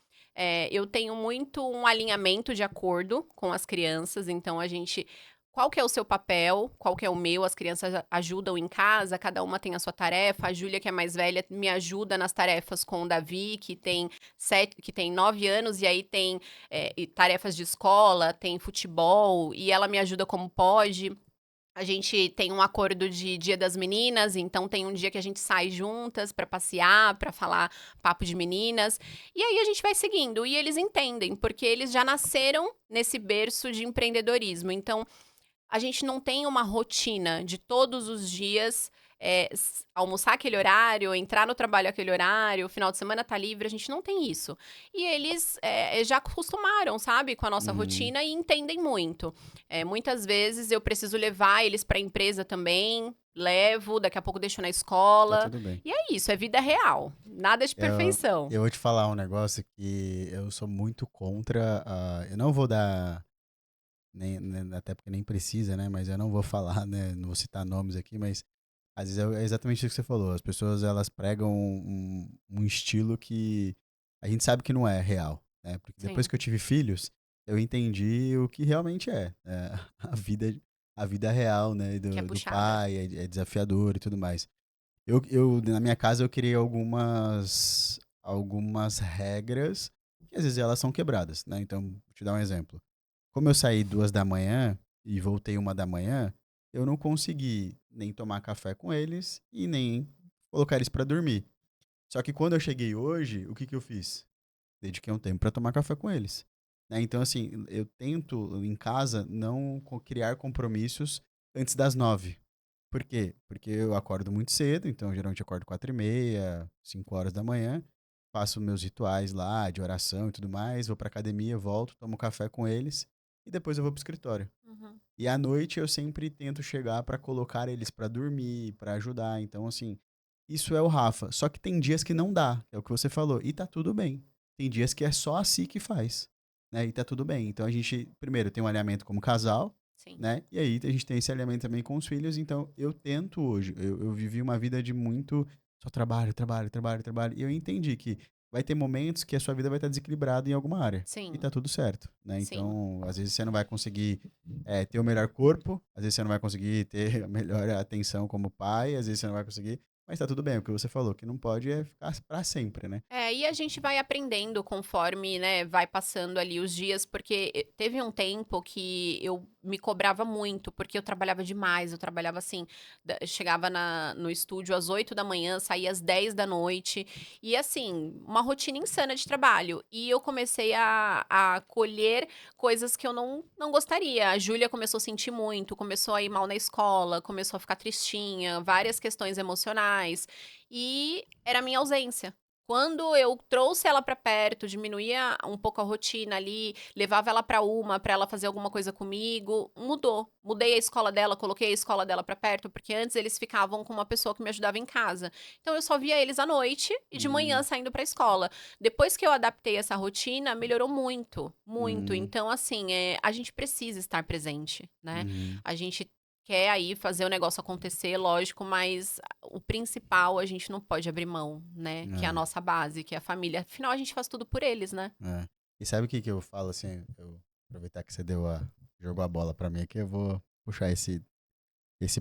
Eu tenho muito um alinhamento de acordo com as crianças, então a gente. Qual que é o seu papel? Qual que é o meu? As crianças ajudam em casa, cada uma tem a sua tarefa. A Júlia, que é mais velha, me ajuda nas tarefas com o Davi, que tem 9 anos, e aí tem e tarefas de escola, tem futebol, e ela me ajuda como pode. A gente tem um acordo de Dia das Meninas, então tem um dia que a gente sai juntas pra passear, pra falar papo de meninas. E aí a gente vai seguindo. E eles entendem, porque eles já nasceram nesse berço de empreendedorismo. Então, a gente não tem uma rotina de todos os dias, almoçar aquele horário, entrar no trabalho aquele horário, final de semana tá livre, a gente não tem isso. E eles já acostumaram, sabe, com a nossa Uhum. rotina e entendem muito. Muitas vezes eu preciso levar eles pra empresa também, levo, daqui a pouco deixo na Tá escola. tudo bem. E é isso, é vida real, nada de Eu, perfeição. eu vou te falar um negócio que eu sou muito contra. Eu não vou dar. Até porque nem precisa, né? Mas eu não vou falar, né? Não vou citar nomes aqui, mas às vezes é exatamente isso que você falou. As pessoas elas pregam um estilo que a gente sabe que não é real, né? Porque depois Sim, que eu tive filhos, eu entendi o que realmente a vida, a vida real, né? que é Do puxada. pai, é desafiador e tudo mais. Na minha casa, eu criei algumas regras que às vezes elas são quebradas, né? Então, vou te dar um exemplo. Como eu saí 2 da manhã e voltei 1 da manhã, eu não consegui nem tomar café com eles e nem colocar eles pra dormir. Só que quando eu cheguei hoje, o que que eu fiz? Dediquei um tempo pra tomar café com eles. Né? Então, assim, eu tento em casa não criar compromissos antes das 9. Por quê? Porque eu acordo muito cedo, então geralmente eu acordo 4h30, 5 horas da manhã, faço meus rituais lá de oração e tudo mais, vou pra academia, volto, tomo café com eles e depois eu vou pro escritório. Uhum. E à noite eu sempre tento chegar pra colocar eles pra dormir, pra ajudar. Então, assim, isso é o Rafa. Só que tem dias que não dá, é o que você falou, e tá tudo bem. Tem dias que é só a Si que faz, né? E tá tudo bem. Então a gente, primeiro, tem um alinhamento como casal, Sim, né? E aí a gente tem esse alinhamento também com os filhos. Então eu tento hoje. Eu vivi uma vida de muito só trabalho, trabalho, trabalho, trabalho. E eu entendi que vai ter momentos que a sua vida vai estar desequilibrada em alguma área. E sim, tá tudo certo, né? sim. Então, às vezes você não vai conseguir ter o melhor corpo, às vezes você não vai conseguir ter a melhor atenção como pai, às vezes você não vai conseguir, mas tá tudo bem, o que você falou, que não pode é ficar pra sempre, né? E a gente vai aprendendo conforme, né, vai passando ali os dias, porque teve um tempo que eu me cobrava muito, porque eu trabalhava demais, eu trabalhava assim, chegava no estúdio às 8 da manhã, saía às 10 da noite, e assim, uma rotina insana de trabalho. E eu comecei a colher coisas que eu não gostaria. A Júlia começou a sentir muito, começou a ir mal na escola, começou a ficar tristinha, várias questões emocionais, e era a minha ausência. Quando eu trouxe ela pra perto, diminuía um pouco a rotina ali, levava ela pra ela fazer alguma coisa comigo, mudou. Mudei a escola dela, coloquei a escola dela pra perto, porque antes eles ficavam com uma pessoa que me ajudava em casa. Então eu só via eles à noite e de manhã Hum, saindo pra escola. Depois que eu adaptei essa rotina, melhorou muito, muito. hum, Então, assim, a gente precisa estar presente, né? uhum, A gente quer aí fazer o negócio acontecer, lógico, mas o principal a gente não pode abrir mão, né? Que é a é, nossa base, que é a família. Afinal, a gente faz tudo por eles, né? é. E sabe o que que eu falo assim, eu aproveitar que você jogou a bola pra mim aqui, eu vou puxar esse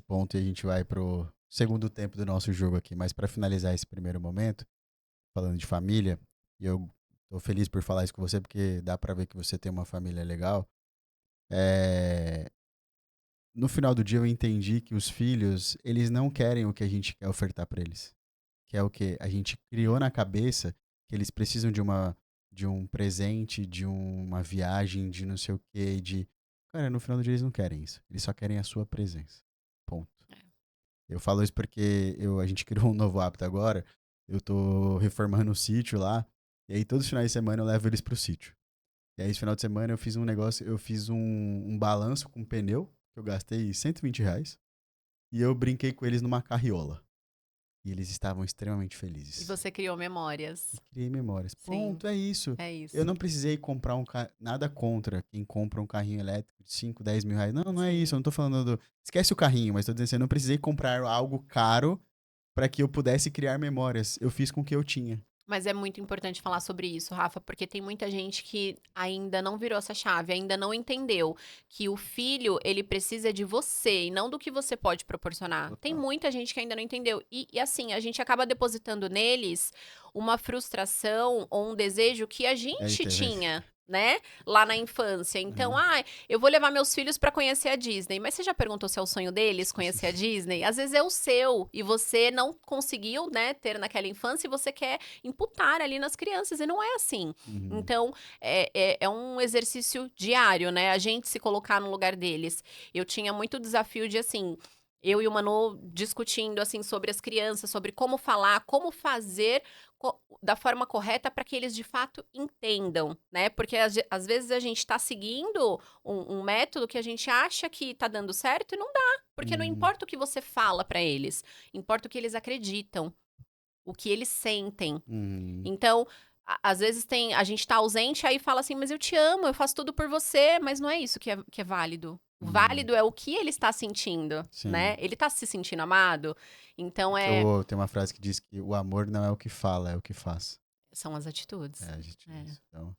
ponto e a gente vai pro segundo tempo do nosso jogo aqui, mas pra finalizar esse primeiro momento, falando de família, e eu tô feliz por falar isso com você porque dá pra ver que você tem uma família legal. É, no final do dia eu entendi que os filhos, eles não querem o que a gente quer ofertar pra eles. Que é o que a gente criou na cabeça que eles precisam de uma de um presente, de uma viagem, de não sei o quê, de... Cara, no final do dia eles não querem isso. Eles só querem a sua presença. Ponto. Eu falo isso porque a gente criou um novo hábito agora. Eu tô reformando o sítio lá. E aí, todos os finais de semana eu levo eles pro sítio. E aí, esse final de semana eu fiz um negócio, eu fiz um balanço com pneu, que eu gastei R$ 120. E eu brinquei com eles numa carriola. E eles estavam extremamente E felizes. você criou memórias. E criei memórias. Sim, Ponto, é isso. é Eu isso. não precisei comprar nada contra quem compra um carrinho elétrico de 5, 10 mil reais. Não, não é isso. Eu Sim. não tô falando do. Esquece o carrinho, mas tô dizendo assim, eu não precisei comprar algo caro para que eu pudesse criar memórias. Eu fiz com o que eu tinha. Mas é muito importante falar sobre isso, Rafa, porque tem muita gente que ainda não virou essa chave, ainda não entendeu que o filho, ele precisa de você e não do que você pode proporcionar. Tem Total. muita gente que ainda não entendeu. E assim, a gente acaba depositando neles uma frustração ou um desejo que a gente Eita, velho. tinha. Né? Lá na infância. Então, Uhum. eu vou levar meus filhos pra conhecer a Disney. Mas você já perguntou se é o sonho deles conhecer a Disney? Às vezes é o seu e você não conseguiu, né, ter naquela infância e você quer imputar ali nas crianças, e não é assim. Uhum. Então, é um exercício diário, né? A gente se colocar no lugar deles. Eu tinha muito desafio de, assim, eu e o Manu discutindo, assim, sobre as crianças, sobre como falar, como fazer da forma correta para que eles, de fato, entendam, né? Porque, às vezes, a gente tá seguindo um método que a gente acha que tá dando certo e não dá. Porque não Uhum. importa o que você fala para eles, importa o que eles acreditam, o que eles sentem. Uhum. Então, às vezes a gente tá ausente, aí fala assim, mas eu te amo, eu faço tudo por você, mas não é isso que é válido. O Uhum. válido é o que ele está sentindo, né? Sim. Ele tá se sentindo amado. Então, Tem uma frase que diz que o amor não é o que fala, é o que faz. são as atitudes. É, a gente É, isso. Então,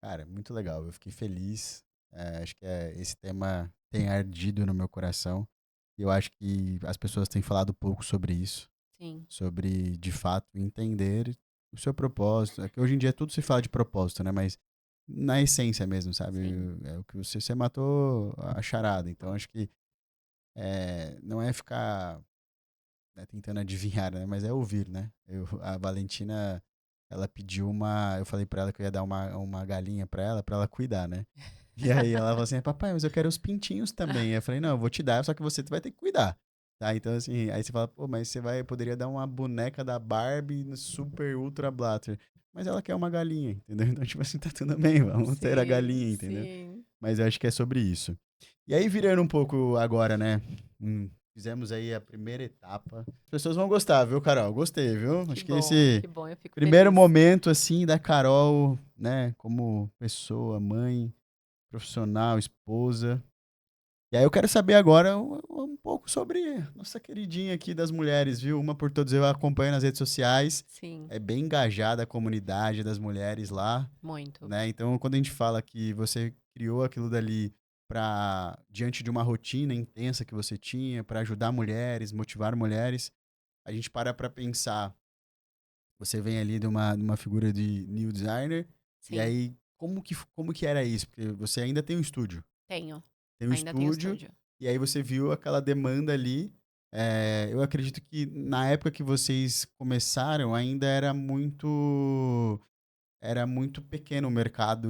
cara, muito legal. Eu fiquei feliz. Acho que esse tema tem ardido no meu coração. E eu acho que as pessoas têm falado pouco sobre isso. sim, Sobre, de fato, entender o seu propósito. É que hoje em dia tudo se fala de propósito, né? Mas na essência mesmo, sabe? sim. É o que você matou a charada. Então, acho que não é ficar, né, tentando adivinhar, né? Mas é ouvir, né? A Valentina, ela pediu eu falei pra ela que eu ia dar uma galinha pra ela cuidar, né? E aí ela falou assim, papai, mas eu quero os pintinhos também. Eu falei, não, eu vou te dar, só que você vai ter que cuidar. Tá, então assim, aí você fala, pô, mas poderia dar uma boneca da Barbie no Super Ultra Blaster. Mas ela quer uma galinha, entendeu? Então, tipo assim, tá tudo bem, vamos ter a Sim, galinha, entendeu? sim. Mas eu acho que é sobre isso. E aí, virando um pouco agora, né? Fizemos aí a primeira etapa. As pessoas vão gostar, viu, Carol? Gostei, viu? Acho que esse Que bom, eu fico primeiro feliz. momento, assim, da Carol, né? Como pessoa, mãe, profissional, esposa. E aí eu quero saber agora um pouco sobre nossa queridinha aqui das mulheres, viu? Uma por todas eu acompanho nas redes sociais. Sim, É bem engajada a comunidade das mulheres lá, muito. né? Então, quando a gente fala que você criou aquilo dali para diante de uma rotina intensa que você tinha, para ajudar mulheres, motivar mulheres, a gente para pensar. Você vem ali de uma figura de new designer, e Sim, aí como que era isso? Porque você ainda tem um estúdio. tenho. Tem um Ainda tenho estúdio, estúdio. e aí você viu aquela demanda ali. Eu acredito que na época que vocês começaram, ainda era muito pequeno o mercado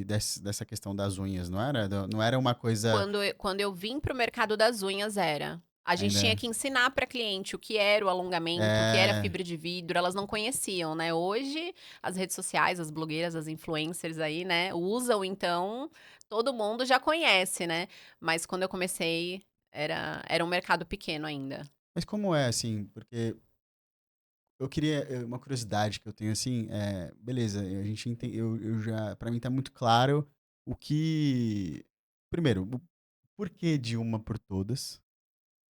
dessa questão das unhas, não era? Não era uma coisa Quando eu vim para o mercado das unhas, era. A gente tinha ainda. que ensinar para cliente o que era o alongamento, o que era É, fibra de vidro, elas não conheciam, né? Hoje, as redes sociais, as blogueiras, as influencers aí, né, usam, então, todo mundo já conhece, né? Mas quando eu comecei, era um mercado pequeno ainda. mas como é assim? Porque eu queria uma curiosidade que eu tenho assim, beleza, a gente entende, eu já, para mim tá muito claro o que, primeiro, o porquê de uma por todas.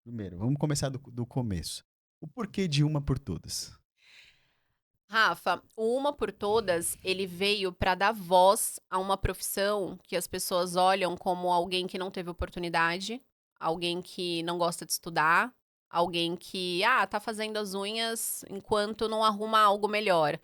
Primeiro, vamos começar do começo. O porquê de uma por todas? Rafa, o Uma por Todas, ele veio para dar voz a uma profissão que as pessoas olham como alguém que não teve oportunidade, alguém que não gosta de estudar, alguém que, tá fazendo as unhas enquanto não arruma algo melhor.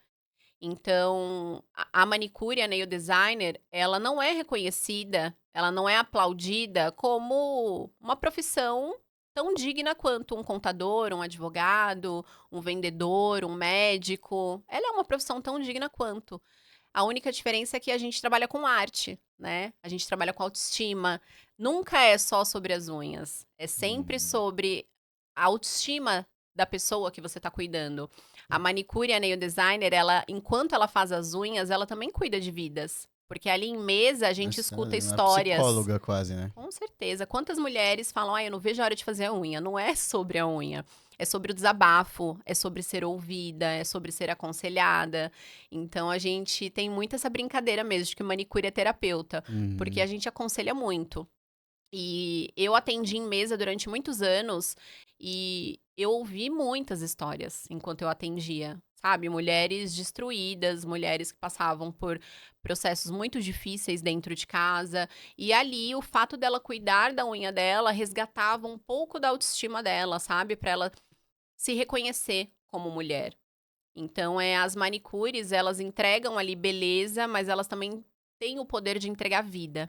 Então, a manicure, a nail designer, ela não é reconhecida, ela não é aplaudida como uma profissão tão digna quanto um contador, um advogado, um vendedor, um médico. Ela é uma profissão tão digna quanto. A única diferença é que a gente trabalha com arte, né? A gente trabalha com autoestima. Nunca é só sobre as unhas. É sempre Hum, sobre a autoestima da pessoa que você tá cuidando. A manicure e a nail designer, ela, enquanto ela faz as unhas, ela também cuida de vidas. Porque ali em mesa a gente Nossa, escuta uma histórias. psicóloga quase, né? Com certeza. Quantas mulheres falam, eu não vejo a hora de fazer a unha? Não é sobre a unha. É sobre o desabafo, é sobre ser ouvida, é sobre ser aconselhada. Então a gente tem muito essa brincadeira mesmo de que manicure é terapeuta, porque a Uhum. gente aconselha muito. E eu atendi em mesa durante muitos anos e eu ouvi muitas histórias enquanto eu atendia, sabe? Mulheres destruídas, mulheres que passavam por processos muito difíceis dentro de casa. E ali, o fato dela cuidar da unha dela resgatava um pouco da autoestima dela, sabe? Para ela se reconhecer como mulher. Então, as manicures, elas entregam ali beleza, mas elas também têm o poder de entregar vida.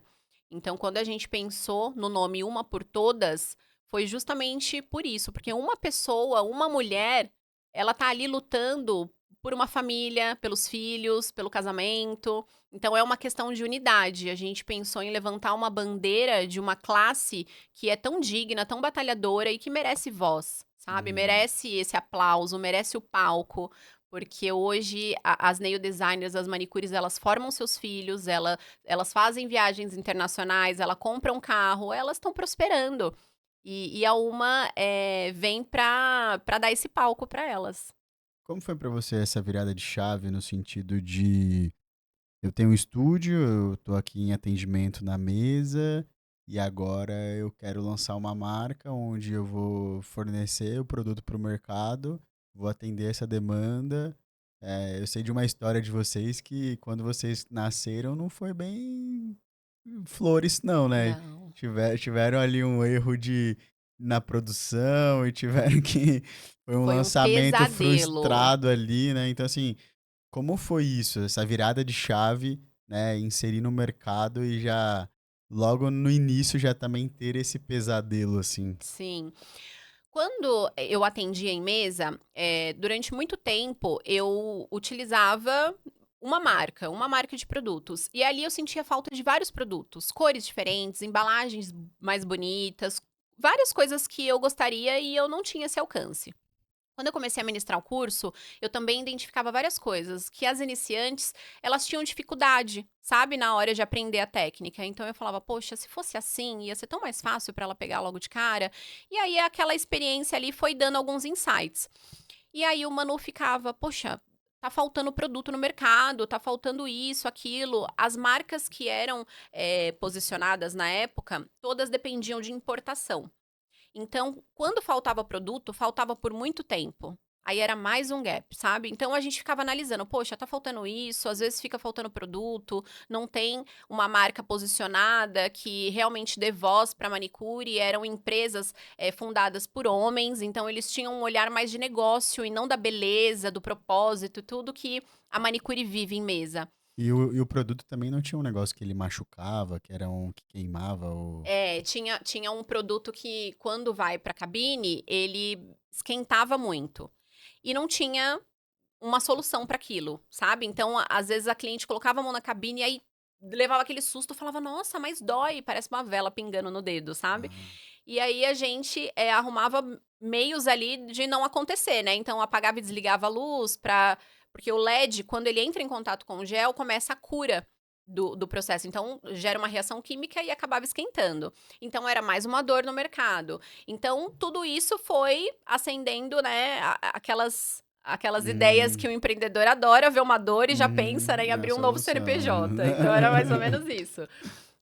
Então, quando a gente pensou no nome Uma por Todas, foi justamente por isso, porque uma pessoa, uma mulher, ela tá ali lutando por uma família, pelos filhos, pelo casamento. Então, é uma questão de unidade. A gente pensou em levantar uma bandeira de uma classe que é tão digna, tão batalhadora e que merece voz, sabe? Uhum. Merece esse aplauso, merece o palco. Porque hoje as nail designers, as manicures, elas formam seus filhos, elas fazem viagens internacionais, ela compra um carro, elas estão prosperando. E a Uma vem pra dar esse palco pra elas. Como foi pra você essa virada de chave no sentido de eu tenho um estúdio, eu tô aqui em atendimento na mesa e agora eu quero lançar uma marca onde eu vou fornecer o produto para o mercado, vou atender essa demanda. Eu sei de uma história de vocês que quando vocês nasceram não foi bem flores, não, né? Não. Tiveram ali um erro na produção e tiveram que. Foi um Foi um lançamento pesadelo. frustrado ali, né? Então, assim, como foi isso? Essa virada de chave, né? Inserir no mercado e já, logo no início, já também ter esse pesadelo, assim. Sim. Quando eu atendia em mesa, durante muito tempo eu utilizava uma marca de produtos. E ali eu sentia falta de vários produtos, cores diferentes, embalagens mais bonitas, várias coisas que eu gostaria e eu não tinha esse alcance. Quando eu comecei a ministrar o curso, eu também identificava várias coisas, que as iniciantes, elas tinham dificuldade, sabe, na hora de aprender a técnica. Então eu falava, poxa, se fosse assim, ia ser tão mais fácil para ela pegar logo de cara. E aí aquela experiência ali foi dando alguns insights. E aí o Manu ficava, poxa, tá faltando produto no mercado, tá faltando isso, aquilo. As marcas que eram posicionadas na época, todas dependiam de importação. Então, quando faltava produto, faltava por muito tempo. Aí era mais um gap, sabe? Então a gente ficava analisando, poxa, tá faltando isso, às vezes fica faltando produto, não tem uma marca posicionada que realmente dê voz para manicure, eram empresas fundadas por homens, então eles tinham um olhar mais de negócio e não da beleza, do propósito, tudo que a manicure vive em mesa. E o produto também não tinha um negócio que ele machucava, que era um que queimava ou. Tinha um produto que, quando vai pra cabine, ele esquentava muito. E não tinha uma solução para aquilo, sabe. Então, às vezes, a cliente colocava a mão na cabine e aí levava aquele susto, falava: "Nossa, mas dói, parece uma vela pingando no dedo", sabe. Ah, E aí a gente, arrumava meios ali de não acontecer, né. Então apagava e desligava a luz pra porque o LED, quando ele entra em contato com o gel, começa a cura do processo. Então gera uma reação química e acabava esquentando. Então era mais uma dor no mercado. Então tudo isso foi acendendo, né, aquelas ideias hum, que o empreendedor adora ver uma dor e já pensa, né, em a abrir um novo solução. CNPJ. Então era mais ou menos isso.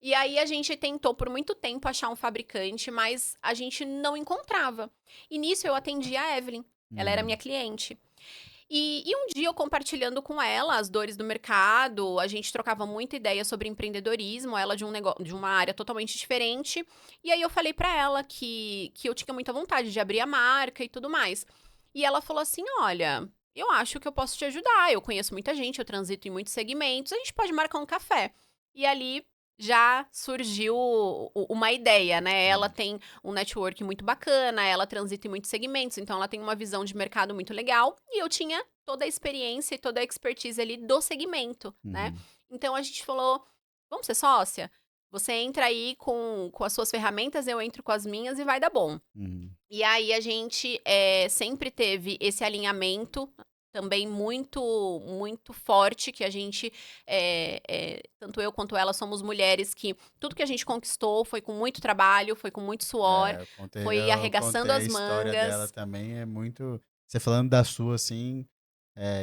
E aí a gente tentou por muito tempo achar um fabricante, mas a gente não encontrava. E nisso eu atendi a Evelyn, ela era minha Uhum. cliente. E um dia eu compartilhando com ela as dores do mercado, a gente trocava muita ideia sobre empreendedorismo, ela de de uma área totalmente diferente. E aí eu falei pra ela que eu tinha muita vontade de abrir a marca e tudo mais. E ela falou assim: "Olha, eu acho que eu posso te ajudar. Eu conheço muita gente, eu transito em muitos segmentos, a gente pode marcar um café". E ali já surgiu uma ideia, né? Ela tem um network muito bacana, ela transita em muitos segmentos, então ela tem uma visão de mercado muito legal. E eu tinha toda a experiência e toda a expertise ali do segmento, né? Uhum. Então a gente falou: vamos ser sócia? Você entra aí com as suas ferramentas, eu entro com as minhas e vai dar bom. Uhum. E aí a gente sempre teve esse alinhamento também muito forte, que a gente, tanto eu quanto ela, somos mulheres que tudo que a gente conquistou foi com muito trabalho, foi com muito suor, É, foi eu arregaçando contei a as história dela mangas. também, é muito. Você falando da sua, assim,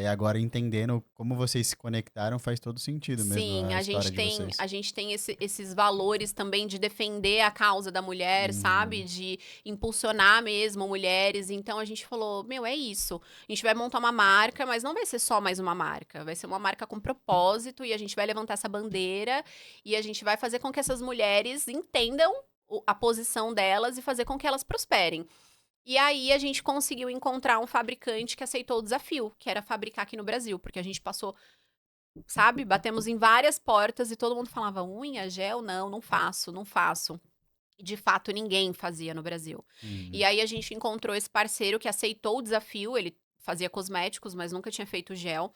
e agora entendendo como vocês se conectaram, faz todo sentido mesmo Sim, a história de a vocês. gente tem esses valores também de defender a causa da mulher, sabe? Uhum. De impulsionar mesmo mulheres. Então a gente falou, meu, é isso. A gente vai montar uma marca, mas não vai ser só mais uma marca. Vai ser uma marca com propósito e a gente vai levantar essa bandeira e a gente vai fazer com que essas mulheres entendam a posição delas e fazer com que elas prosperem. E aí a gente conseguiu encontrar um fabricante que aceitou o desafio, que era fabricar aqui no Brasil, porque a gente passou, sabe? Batemos em várias portas e todo mundo falava: unha, gel? Não, não faço, não faço. E de fato ninguém fazia no Brasil. E Uhum. aí a gente encontrou esse parceiro que aceitou o desafio, ele fazia cosméticos, mas nunca tinha feito gel.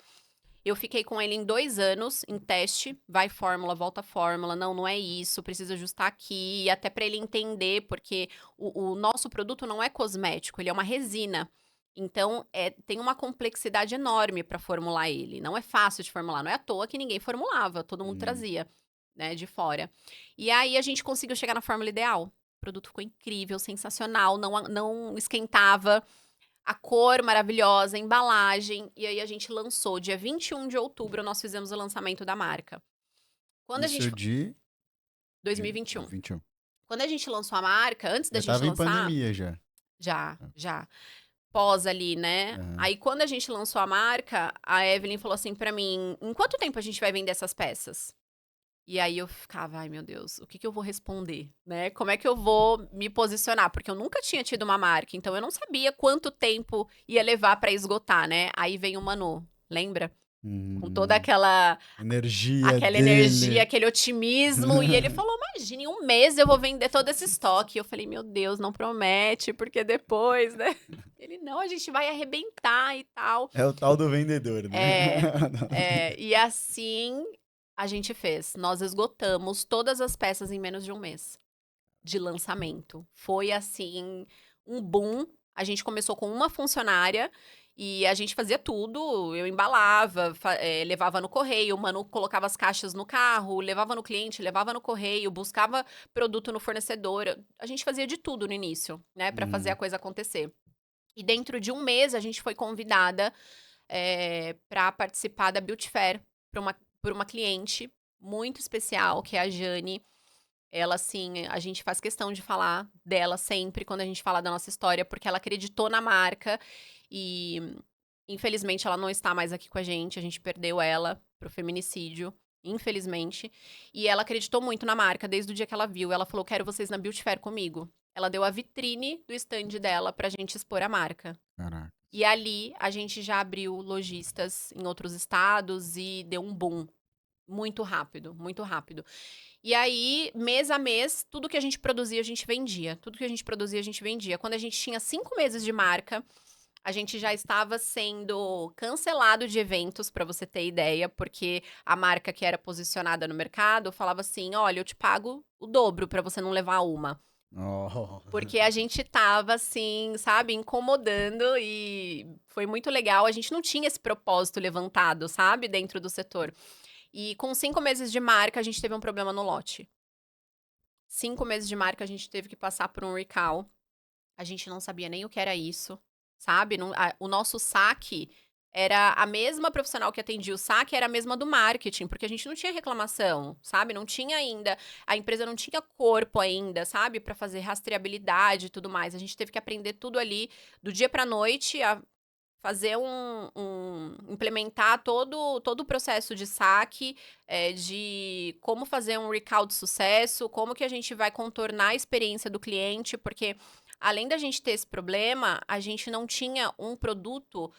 Eu fiquei com ele em 2 anos, em teste, vai fórmula, volta fórmula, não, não é isso, precisa ajustar aqui, e até para ele entender, porque o nosso produto não é cosmético, ele é uma resina. Então, tem uma complexidade enorme para formular ele. Não é fácil de formular, não é à toa que ninguém formulava, todo mundo Uhum. trazia, né, de fora. E aí a gente conseguiu chegar na fórmula ideal. O produto ficou incrível, sensacional, não esquentava, a cor maravilhosa, a embalagem. E aí a gente lançou, dia 21 de outubro, nós fizemos o lançamento da marca. Quando a gente. Isso de 2021. 21. Quando a gente lançou a marca, antes da Já gente tava em lançar, pandemia já. já, já. Pós ali, né? Aham. Aí quando a gente lançou a marca, a Evelyn falou assim pra mim: em quanto tempo a gente vai vender essas peças? E aí eu ficava, ai meu Deus, o que que eu vou responder, né? Como é que eu vou me posicionar? Porque eu nunca tinha tido uma marca, então eu não sabia quanto tempo ia levar pra esgotar, né? Aí vem o Manu, lembra? Com toda Uhum. Energia aquela energia, dele. aquele otimismo, e ele falou: "Imagina, em 1 mês eu vou vender todo esse estoque". Eu falei: "Meu Deus, não promete, porque depois, né?". Ele: "Não, a gente vai arrebentar e tal". É o tal do vendedor, né? É, e assim a gente fez. Nós esgotamos todas as peças em menos de 1 mês de lançamento. Foi assim, um boom. A gente começou com uma funcionária e a gente fazia tudo. Eu embalava, levava no correio, o Manu colocava as caixas no carro, levava no cliente, levava no correio, buscava produto no fornecedor. A gente fazia de tudo no início, né, para fazer a Uhum. coisa acontecer. E dentro de 1 mês a gente foi convidada para participar da Beauty Fair por uma cliente muito especial, que é a Jane. Ela, assim, a gente faz questão de falar dela sempre quando a gente fala da nossa história, porque ela acreditou na marca e, infelizmente, ela não está mais aqui com a gente perdeu ela pro feminicídio, infelizmente. E ela acreditou muito na marca desde o dia que ela viu. Ela falou: quero vocês na Beauty Fair comigo. Ela deu a vitrine do stand dela pra gente expor a marca. Caraca. E ali a gente já abriu lojistas em outros estados e deu um boom muito rápido, muito rápido. E aí, mês a mês, tudo que a gente produzia, a gente vendia. Tudo que a gente produzia, a gente vendia. Quando a gente tinha 5 meses de marca, a gente já estava sendo cancelado de eventos, para você ter ideia, porque a marca que era posicionada no mercado falava assim: olha, eu te pago o dobro para você não levar uma. Oh. Porque a gente tava, assim, sabe, incomodando e foi muito legal. A gente não tinha esse propósito levantado, sabe, dentro do setor. E com 5 meses de marca, a gente teve um problema no lote. 5 meses de marca, a gente teve que passar por um recall. A gente não sabia nem o que era isso, sabe? O nosso saque era a mesma profissional que atendia o saque, era a mesma do marketing, porque a gente não tinha reclamação, sabe? Não tinha ainda, a empresa não tinha corpo ainda, sabe? Para fazer rastreabilidade e tudo mais. A gente teve que aprender tudo ali do dia para noite, a fazer implementar todo o processo de saque, de como fazer um recall de sucesso, como que a gente vai contornar a experiência do cliente, porque além da gente ter esse problema, a gente não tinha um produto,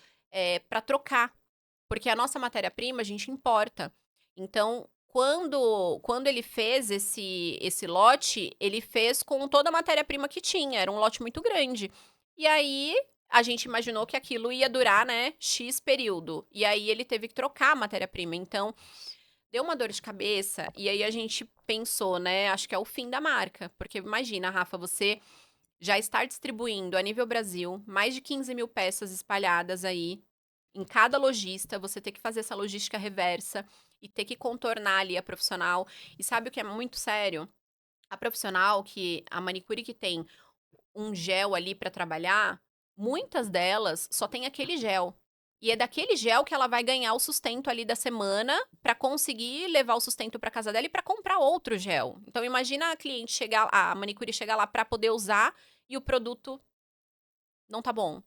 para trocar, porque a nossa matéria-prima a gente importa. Então, quando ele fez esse lote, ele fez com toda a matéria-prima que tinha, era um lote muito grande. E aí, a gente imaginou que aquilo ia durar, né, X período. E aí, ele teve que trocar a matéria-prima. Então, deu uma dor de cabeça. E aí, a gente pensou, né, acho que é o fim da marca. Porque imagina, Rafa, você já estar distribuindo a nível Brasil mais de 15 mil peças espalhadas aí em cada lojista, você ter que fazer essa logística reversa e ter que contornar ali a profissional. E sabe o que é muito sério? A profissional a manicure que tem um gel ali para trabalhar, muitas delas só tem aquele gel. E é daquele gel que ela vai ganhar o sustento ali da semana para conseguir levar o sustento para casa dela e para comprar outro gel. Então imagina a cliente chegar, a manicure chegar lá para poder usar e o produto não tá bom.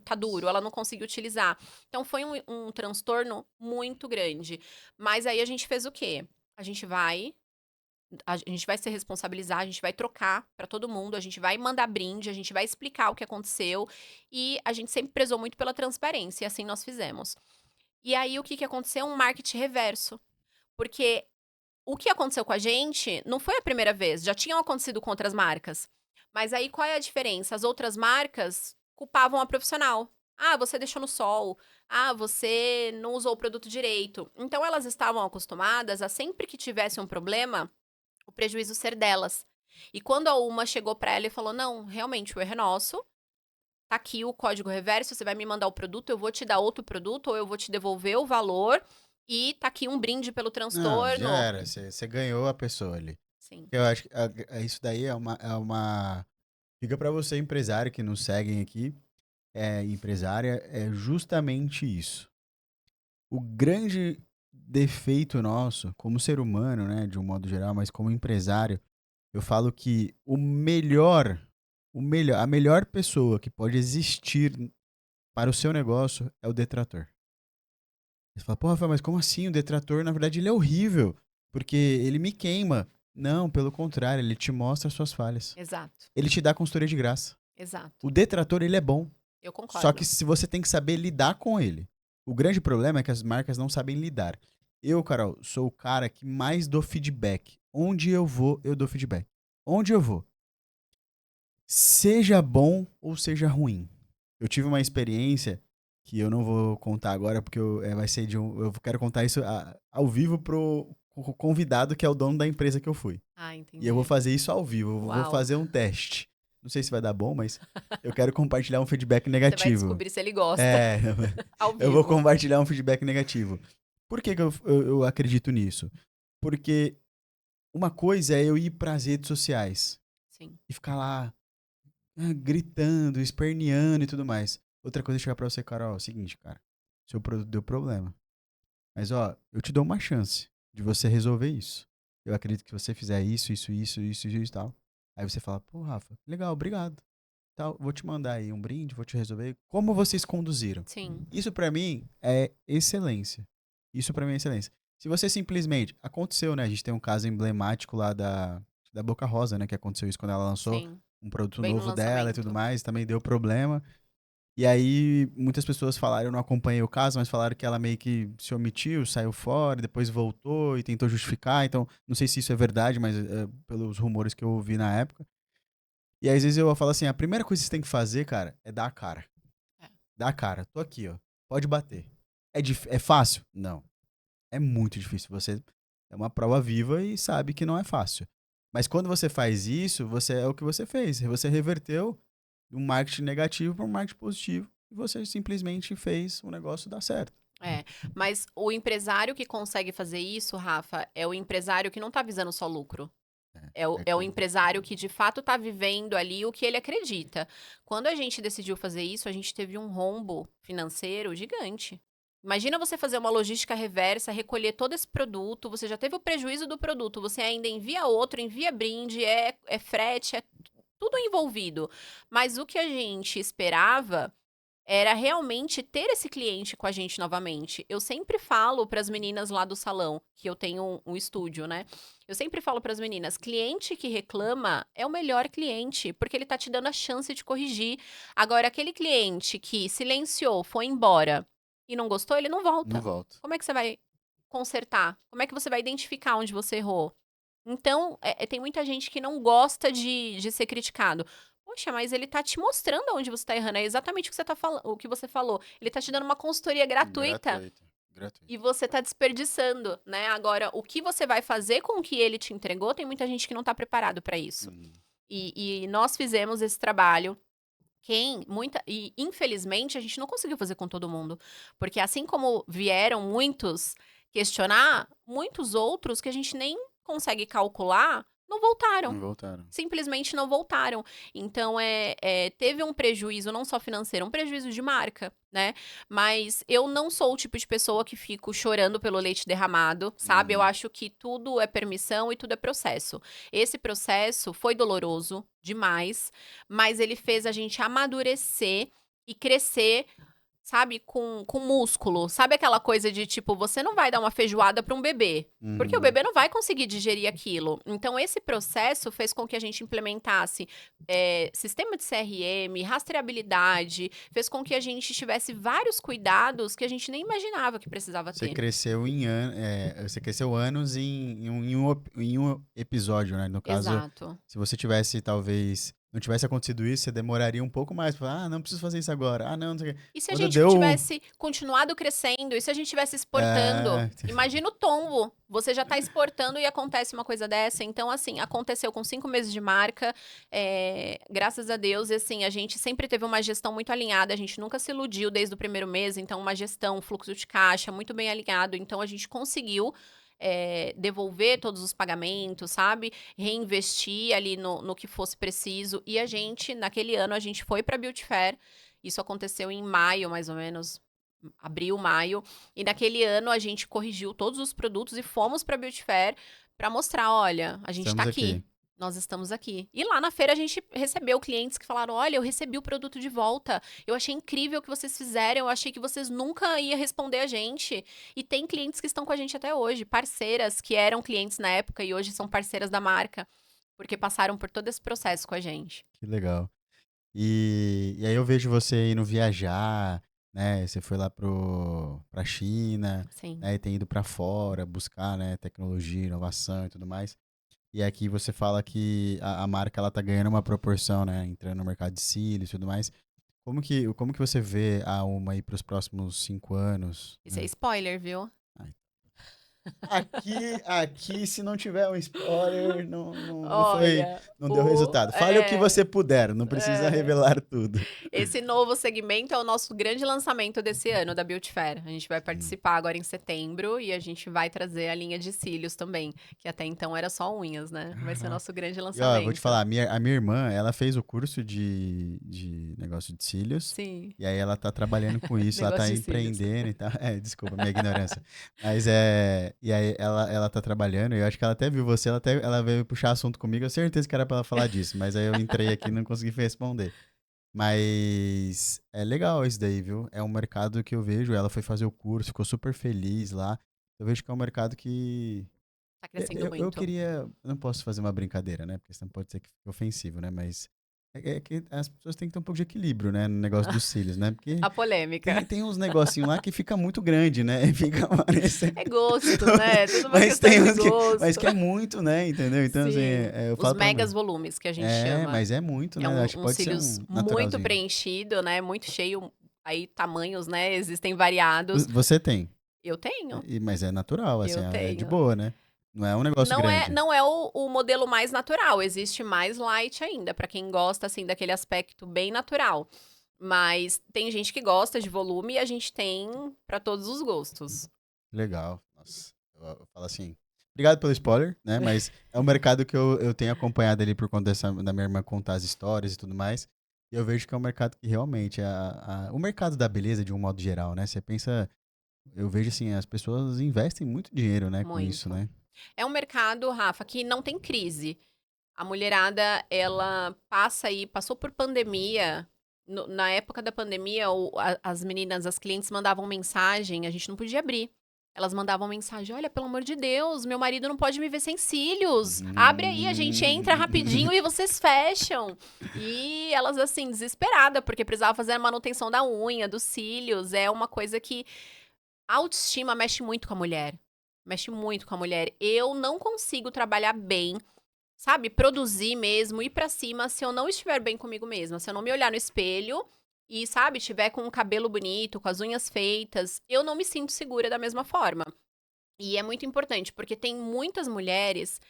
Tá duro, ela não conseguiu utilizar. Então foi um transtorno muito grande. Mas aí a gente fez o quê? A gente vai se responsabilizar, a gente vai trocar pra todo mundo, a gente vai mandar brinde, a gente vai explicar o que aconteceu e a gente sempre prezou muito pela transparência e assim nós fizemos. E aí o que que aconteceu? Um marketing reverso. Porque o que aconteceu com a gente não foi a primeira vez, já tinham acontecido com outras marcas. Mas aí qual é a diferença? As outras marcas culpavam a profissional. Ah, você deixou no sol. Ah, você não usou o produto direito. Então elas estavam acostumadas a sempre que tivesse um problema, o prejuízo ser delas. E quando a Uma chegou pra ela e falou: "Não, realmente o erro é nosso. Tá aqui o código reverso, você vai me mandar o produto, eu vou te dar outro produto ou eu vou te devolver o valor e tá aqui um brinde pelo Não, já transtorno". era. Você ganhou a pessoa ali. Sim. Eu acho que isso daí é uma. Fica pra você, empresário, que nos seguem aqui. Empresária, é justamente isso. O grande defeito nosso, como ser humano, né, de um modo geral, mas como empresário, eu falo que a melhor pessoa que pode existir para o seu negócio é o detrator. Você fala, pô, Rafael, mas como assim? O detrator, na verdade, ele é horrível, porque ele me queima. Não, pelo contrário, ele te mostra as suas falhas. Exato, Ele te dá consultoria de graça. exato. O detrator, ele é bom. Eu Só que concordo. se você tem que saber lidar com ele. O grande problema é que as marcas não sabem lidar. Eu, Carol, sou o cara que mais dou feedback. Onde eu vou, eu dou feedback. Onde eu vou. Seja bom ou seja ruim. Eu tive uma experiência que eu não vou contar agora, porque vai ser eu quero contar isso ao vivo pro convidado, que é o dono da empresa que eu fui. Ah, E eu vou entendi. fazer isso ao vivo. Eu vou Uau. fazer um teste. Não sei se vai dar bom, mas eu quero compartilhar um feedback Você vai negativo. descobrir se ele gosta É, ao eu vou vivo. compartilhar um feedback negativo. Por que que eu acredito nisso? Porque uma coisa é eu ir para as redes sociais Sim. e ficar lá gritando, esperneando e tudo mais. Outra coisa é chegar pra você, Carol, é o seguinte, cara, seu produto deu problema. Mas, ó, eu te dou uma chance de você resolver isso. Eu acredito que se você fizer isso e tal. Aí você fala, pô, Rafa, legal, obrigado. Tal, vou te mandar aí um brinde, vou te resolver. Como vocês conduziram? Sim. Isso pra mim é excelência. Isso pra mim é excelência. Se você simplesmente. Aconteceu, né? A gente tem um caso emblemático lá da Boca Rosa, né? Que aconteceu isso quando ela lançou Sim. um produto Bem no novo dela e tudo lançamento. mais. Também deu problema. E aí, muitas pessoas falaram, eu não acompanhei o caso, mas falaram que ela meio que se omitiu, saiu fora, depois voltou e tentou justificar. Então, não sei se isso é verdade, mas pelos rumores que eu ouvi na época. E aí, às vezes eu falo assim: a primeira coisa que você tem que fazer, cara, é dar a cara. É. Dá a cara. Tô aqui, ó. Pode bater. É fácil? Não. É muito difícil. Você é uma prova viva e sabe que não é fácil. Mas quando você faz isso, você é o que você fez. Você reverteu um marketing negativo para um marketing positivo e você simplesmente fez o negócio dar certo. É, mas o empresário que consegue fazer isso, Rafa, é o empresário que não tá visando só lucro. É o empresário que de fato tá vivendo ali o que ele acredita. Quando a gente decidiu fazer isso, a gente teve um rombo financeiro gigante. Imagina você fazer uma logística reversa, recolher todo esse produto, você já teve o prejuízo do produto, você ainda envia outro, envia brinde, é frete, é tudo envolvido. Mas o que a gente esperava era realmente ter esse cliente com a gente novamente. Eu sempre falo para as meninas lá do salão, que eu tenho um estúdio, né? Eu sempre falo para as meninas, cliente que reclama é o melhor cliente, porque ele tá te dando a chance de corrigir. Agora, aquele cliente que silenciou, foi embora e não gostou, ele não Não volta. volto. Como é que você vai consertar? Como é que você vai identificar onde você errou? Então, tem muita gente que não gosta de ser criticado. Poxa, mas ele tá te mostrando onde você tá errando. É exatamente o que você tá o que você falou. Ele tá te dando uma consultoria gratuita Gratuito. Gratuito. e você tá desperdiçando, né? Agora, o que você vai fazer com o que ele te entregou, tem muita gente que não tá preparado para isso. E nós fizemos esse trabalho. E infelizmente a gente não conseguiu fazer com todo mundo, porque assim como vieram muitos questionar, muitos outros que a gente nem consegue calcular, não voltaram. Não voltaram. Simplesmente não voltaram. Então, teve um prejuízo, não só financeiro, um prejuízo de marca, né? Mas eu não sou o tipo de pessoa que fico chorando pelo leite derramado, sabe? Eu acho que tudo é permissão e tudo é processo. Esse processo foi doloroso demais, mas ele fez a gente amadurecer e crescer, sabe, com músculo. Sabe aquela coisa de, tipo, você não vai dar uma feijoada para um bebê, porque o bebê não vai conseguir digerir aquilo. Então, esse processo fez com que a gente implementasse sistema de CRM, rastreabilidade, fez com que a gente tivesse vários cuidados que a gente nem imaginava que precisava Você ter. cresceu você cresceu anos em um episódio, né? No caso, Exato. se você tivesse, talvez, não tivesse acontecido isso, você demoraria um pouco mais pra falar, não preciso fazer isso agora. Não sei o quê. E se a Quando gente deu. tivesse continuado crescendo? E se a gente tivesse exportando? É, Imagina o tombo. Você já tá exportando e acontece uma coisa dessa. Então, assim, aconteceu com 5 meses de marca. Graças a Deus. E, assim, a gente sempre teve uma gestão muito alinhada. A gente nunca se iludiu desde o primeiro mês. Então, uma gestão, fluxo de caixa muito bem alinhado. Então, a gente conseguiu devolver todos os pagamentos, sabe? Reinvestir ali no que fosse preciso. E a gente, naquele ano, a gente foi pra Beauty Fair. Isso aconteceu em maio, mais ou menos, abril, maio. E naquele ano a gente corrigiu todos os produtos e fomos para a Beauty Fair para mostrar, olha, a gente está estamos aqui. aqui. Nós estamos aqui. E lá na feira a gente recebeu clientes que falaram: olha, eu recebi o produto de volta. Eu achei incrível o que vocês fizeram. Eu achei que vocês nunca iam responder a gente. E tem clientes que estão com a gente até hoje, parceiras que eram clientes na época e hoje são parceiras da marca, porque passaram por todo esse processo com a gente. Que legal. E aí eu vejo você indo viajar, né? Você foi lá pra China, Sim. né? E tem ido pra fora buscar, né? Tecnologia, inovação e tudo mais. E aqui você fala que a marca ela tá ganhando uma proporção, né? Entrando no mercado de cílios e tudo mais. Como que você vê a Uma aí pros próximos 5 anos? Isso é Né? spoiler, viu? Aqui, se não tiver um spoiler, não foi, Olha, não deu resultado. Fale o que você puder, não precisa é. revelar tudo. Esse novo segmento é o nosso grande lançamento desse ano da Beauty Fair. A gente vai participar agora em setembro e a gente vai trazer a linha de cílios também, que até então era só unhas, né? Vai ser o Caraca. nosso grande E ó, eu vou te lançamento. falar, a minha irmã, ela fez o curso de negócio de cílios, Sim, e aí ela tá trabalhando com isso, ela tá negócio de cílios. empreendendo e tal. Desculpa, minha ignorância. Mas e aí ela tá trabalhando, e eu acho que ela até viu você, ela veio puxar assunto comigo, eu tenho certeza que era pra ela falar disso, mas aí eu entrei aqui e não consegui responder. Mas é legal isso daí, viu? É um mercado que eu vejo, ela foi fazer o curso, ficou super feliz lá. Eu vejo que é um mercado que Tá crescendo eu muito. queria. Eu não posso fazer uma brincadeira, né? Porque senão pode ser que fique ofensivo, né? Mas é que as pessoas têm que ter um pouco de equilíbrio, né? No negócio dos cílios, né? Porque A polêmica. tem uns negocinhos lá que fica muito grande, né? E fica parecendo. É gosto, né? Tudo uma Mas questão tem de uns mas gosto. que é muito, né? Entendeu? Então, assim, Sim. eu Os falo pra megas mim. volumes que a gente chama. Mas é muito, É né? Acho que um pode ser cílios um muito naturalzinho. preenchido, né? Muito cheio. Aí tamanhos, né? Existem variados. Você tem. Eu tenho. Mas é natural, assim, Eu é de tenho. boa, né? Não é um negócio Não é, grande. não é o modelo mais natural, existe mais light ainda, pra quem gosta, assim, daquele aspecto bem natural. Mas tem gente que gosta de volume e a gente tem pra todos os gostos. Legal. Nossa, eu falo assim. Obrigado pelo spoiler, né? Mas é um mercado que eu tenho acompanhado ali por conta da minha irmã contar as histórias e tudo mais. E eu vejo que é um mercado que realmente o mercado da beleza de um modo geral, né? Você pensa, eu vejo assim, as pessoas investem muito dinheiro, né, com isso, Muito. né? É um mercado, Rafa, que não tem crise. A mulherada, ela passa aí, passou por pandemia. Na época da pandemia, as meninas, as clientes mandavam mensagem, a gente não podia abrir. Elas mandavam mensagem: olha, pelo amor de Deus, meu marido não pode me ver sem cílios. Abre aí, a gente entra rapidinho e vocês fecham. E elas, assim, desesperadas, porque precisava fazer a manutenção da unha, dos cílios. É uma coisa que a autoestima mexe muito com a mulher. Mexe muito com a mulher. Eu não consigo trabalhar bem, sabe, produzir mesmo, ir pra cima se eu não estiver bem comigo mesma. Se eu não me olhar no espelho e, sabe, estiver com o cabelo bonito, com as unhas feitas, eu não me sinto segura da mesma forma. E é muito importante, porque tem muitas mulheres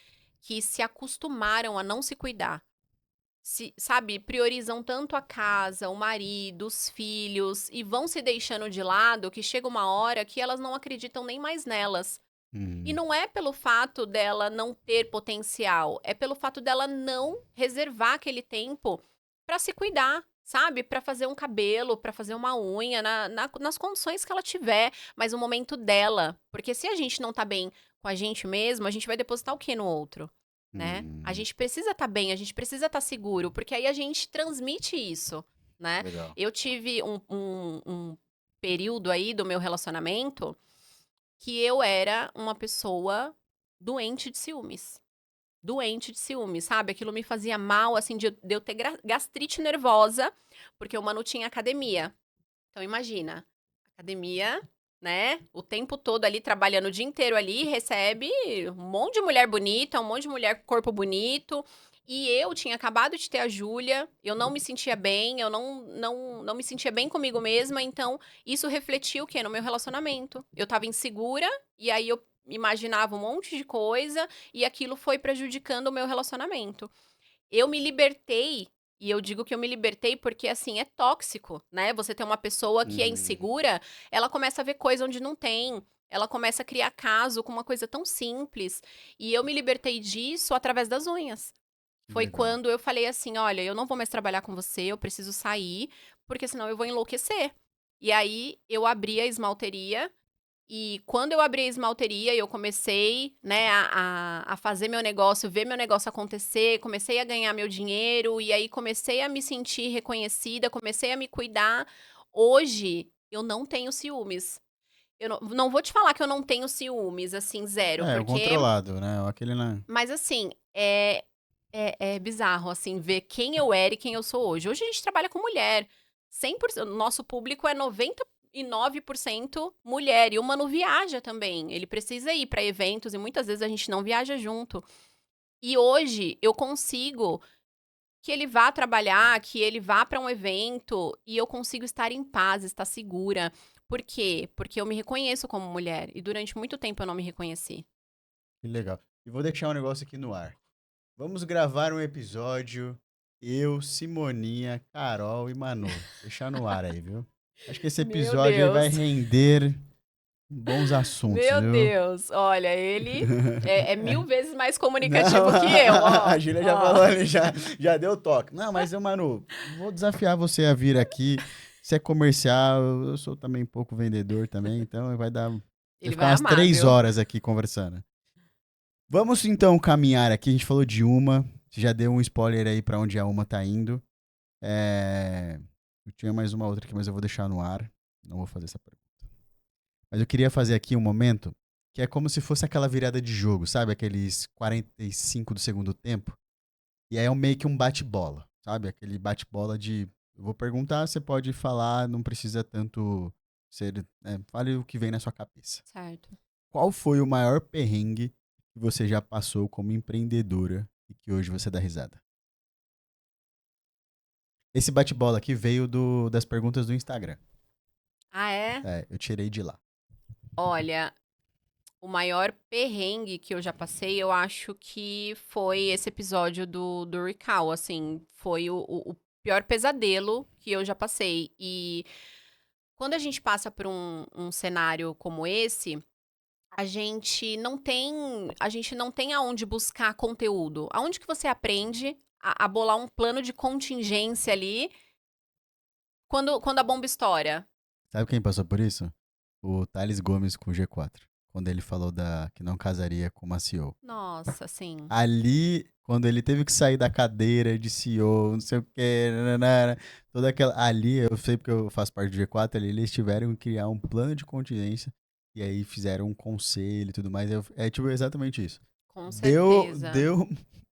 que se acostumaram a não se cuidar. Sabe, priorizam tanto a casa, o marido, os filhos, e vão se deixando de lado que chega uma hora que elas não acreditam nem mais nelas. E Hum, não é pelo fato dela não ter potencial, é pelo fato dela não reservar aquele tempo pra se cuidar, sabe? Pra fazer um cabelo, pra fazer uma unha, nas condições que ela tiver, mas o momento dela. Porque se a gente não tá bem com a gente mesmo, a gente vai depositar o quê no outro, né? A hum, gente precisa estar bem, a gente precisa estar seguro, porque aí a gente transmite isso, né? legal. Eu tive um período aí do meu relacionamento que eu era uma pessoa doente de ciúmes. Doente de ciúmes, sabe? Aquilo me fazia mal, assim, de eu ter gastrite nervosa, porque o Manu tinha academia. Então, imagina, academia, né? O tempo todo ali, trabalhando o dia inteiro ali, recebe um monte de mulher bonita, um monte de mulher com corpo bonito. E eu tinha acabado de ter a Júlia, eu não me sentia bem, eu não me sentia bem comigo mesma, então isso refletiu o quê? No meu relacionamento. Eu tava insegura, e aí eu imaginava um monte de coisa, e aquilo foi prejudicando o meu relacionamento. Eu me libertei, e eu digo que eu me libertei porque, assim, é tóxico, né? Você tem uma pessoa que é Uhum, insegura, ela começa a ver coisa onde não tem. Ela começa a criar caso com uma coisa tão simples. E eu me libertei disso através das unhas. que Foi legal. quando eu falei assim: olha, eu não vou mais trabalhar com você, eu preciso sair, porque senão eu vou enlouquecer. E aí eu abri a esmalteria e quando eu abri a esmalteria, eu comecei, né, a fazer meu negócio, ver meu negócio acontecer, comecei a ganhar meu dinheiro, e aí comecei a me sentir reconhecida, comecei a me cuidar. Hoje, eu não tenho ciúmes. Eu não vou te falar que eu não tenho ciúmes, assim, zero, É, o porque. controlado, né? Aquele, né? Mas assim, é bizarro, assim, ver quem eu era e quem eu sou hoje. Hoje a gente trabalha com mulher. 100%, nosso público é 99% mulher. E o Manu viaja também. Ele precisa ir para eventos e muitas vezes a gente não viaja junto. E hoje eu consigo que ele vá trabalhar, que ele vá para um evento e eu consigo estar em paz, estar segura. Por quê? Porque eu me reconheço como mulher. E durante muito tempo eu não me reconheci. Que legal. E vou deixar um negócio aqui no ar. Vamos gravar um episódio, eu, Simoninha, Carol e Manu. Deixar no ar aí, viu? Acho que esse Meu episódio aí vai Deus. render bons assuntos, Meu viu? Deus, olha, ele é 1000 vezes mais Não, comunicativo que eu, a ó. Júlia já Ó. falou ali, já deu toque. Não, mas eu, Manu, vou desafiar você a vir aqui. Se é comercial, eu sou também um pouco vendedor também, então vai Ele ficar vai umas amar, 3 horas aqui conversando. Vamos então caminhar aqui. A gente falou de uma. Você já deu um spoiler aí pra onde a uma tá indo. Eu tinha mais uma outra aqui, mas eu vou deixar no ar. Não vou fazer essa pergunta. Mas eu queria fazer aqui um momento que é como se fosse aquela virada de jogo, sabe? Aqueles 45 do segundo tempo. E aí é meio que um bate-bola, sabe? Aquele bate-bola de. Eu vou perguntar, você pode falar, não precisa tanto ser. Fale o que vem na sua cabeça. certo. Qual foi o maior perrengue que você já passou como empreendedora e que hoje você dá risada? Esse bate-bola aqui veio das perguntas do Instagram. Ah, é? É, eu tirei de lá. Olha, o maior perrengue que eu já passei, eu acho que foi esse episódio do Recall, assim, foi o pior pesadelo que eu já passei. E quando a gente passa por um cenário como esse, a gente não tem aonde buscar conteúdo. Aonde que você aprende a bolar um plano de contingência ali quando a bomba estoura? Sabe quem passou por isso? O Thales Gomes com o G4. Quando ele falou que não casaria com uma CEO. Nossa, assim. Ali, quando ele teve que sair da cadeira de CEO, não sei o que, nananana, toda aquela. Ali, eu sei porque eu faço parte do G4, ali eles tiveram que criar um plano de contingência. E aí fizeram um conselho e tudo mais. É tipo exatamente isso. Com Deu, certeza. deu,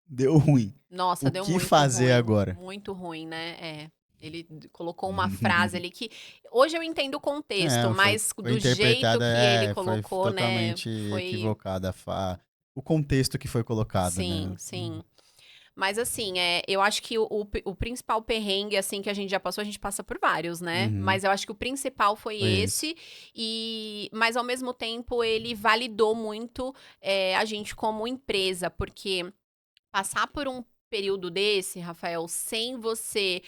deu ruim. Nossa, O deu que fazer agora? muito ruim, né? É. Ele colocou uma frase ali que hoje eu entendo o contexto, mas Foi do jeito interpretada, que ele foi colocou, né, totalmente foi equivocada o contexto que foi colocado, sim, né. sim. Mas assim, eu acho que o principal perrengue, assim, que a gente já passou, a gente passa por vários, né, Uhum. mas eu acho que o principal foi Foi esse. esse, mas ao mesmo tempo ele validou muito, a gente como empresa, porque passar por um período desse, Rafael, sem você,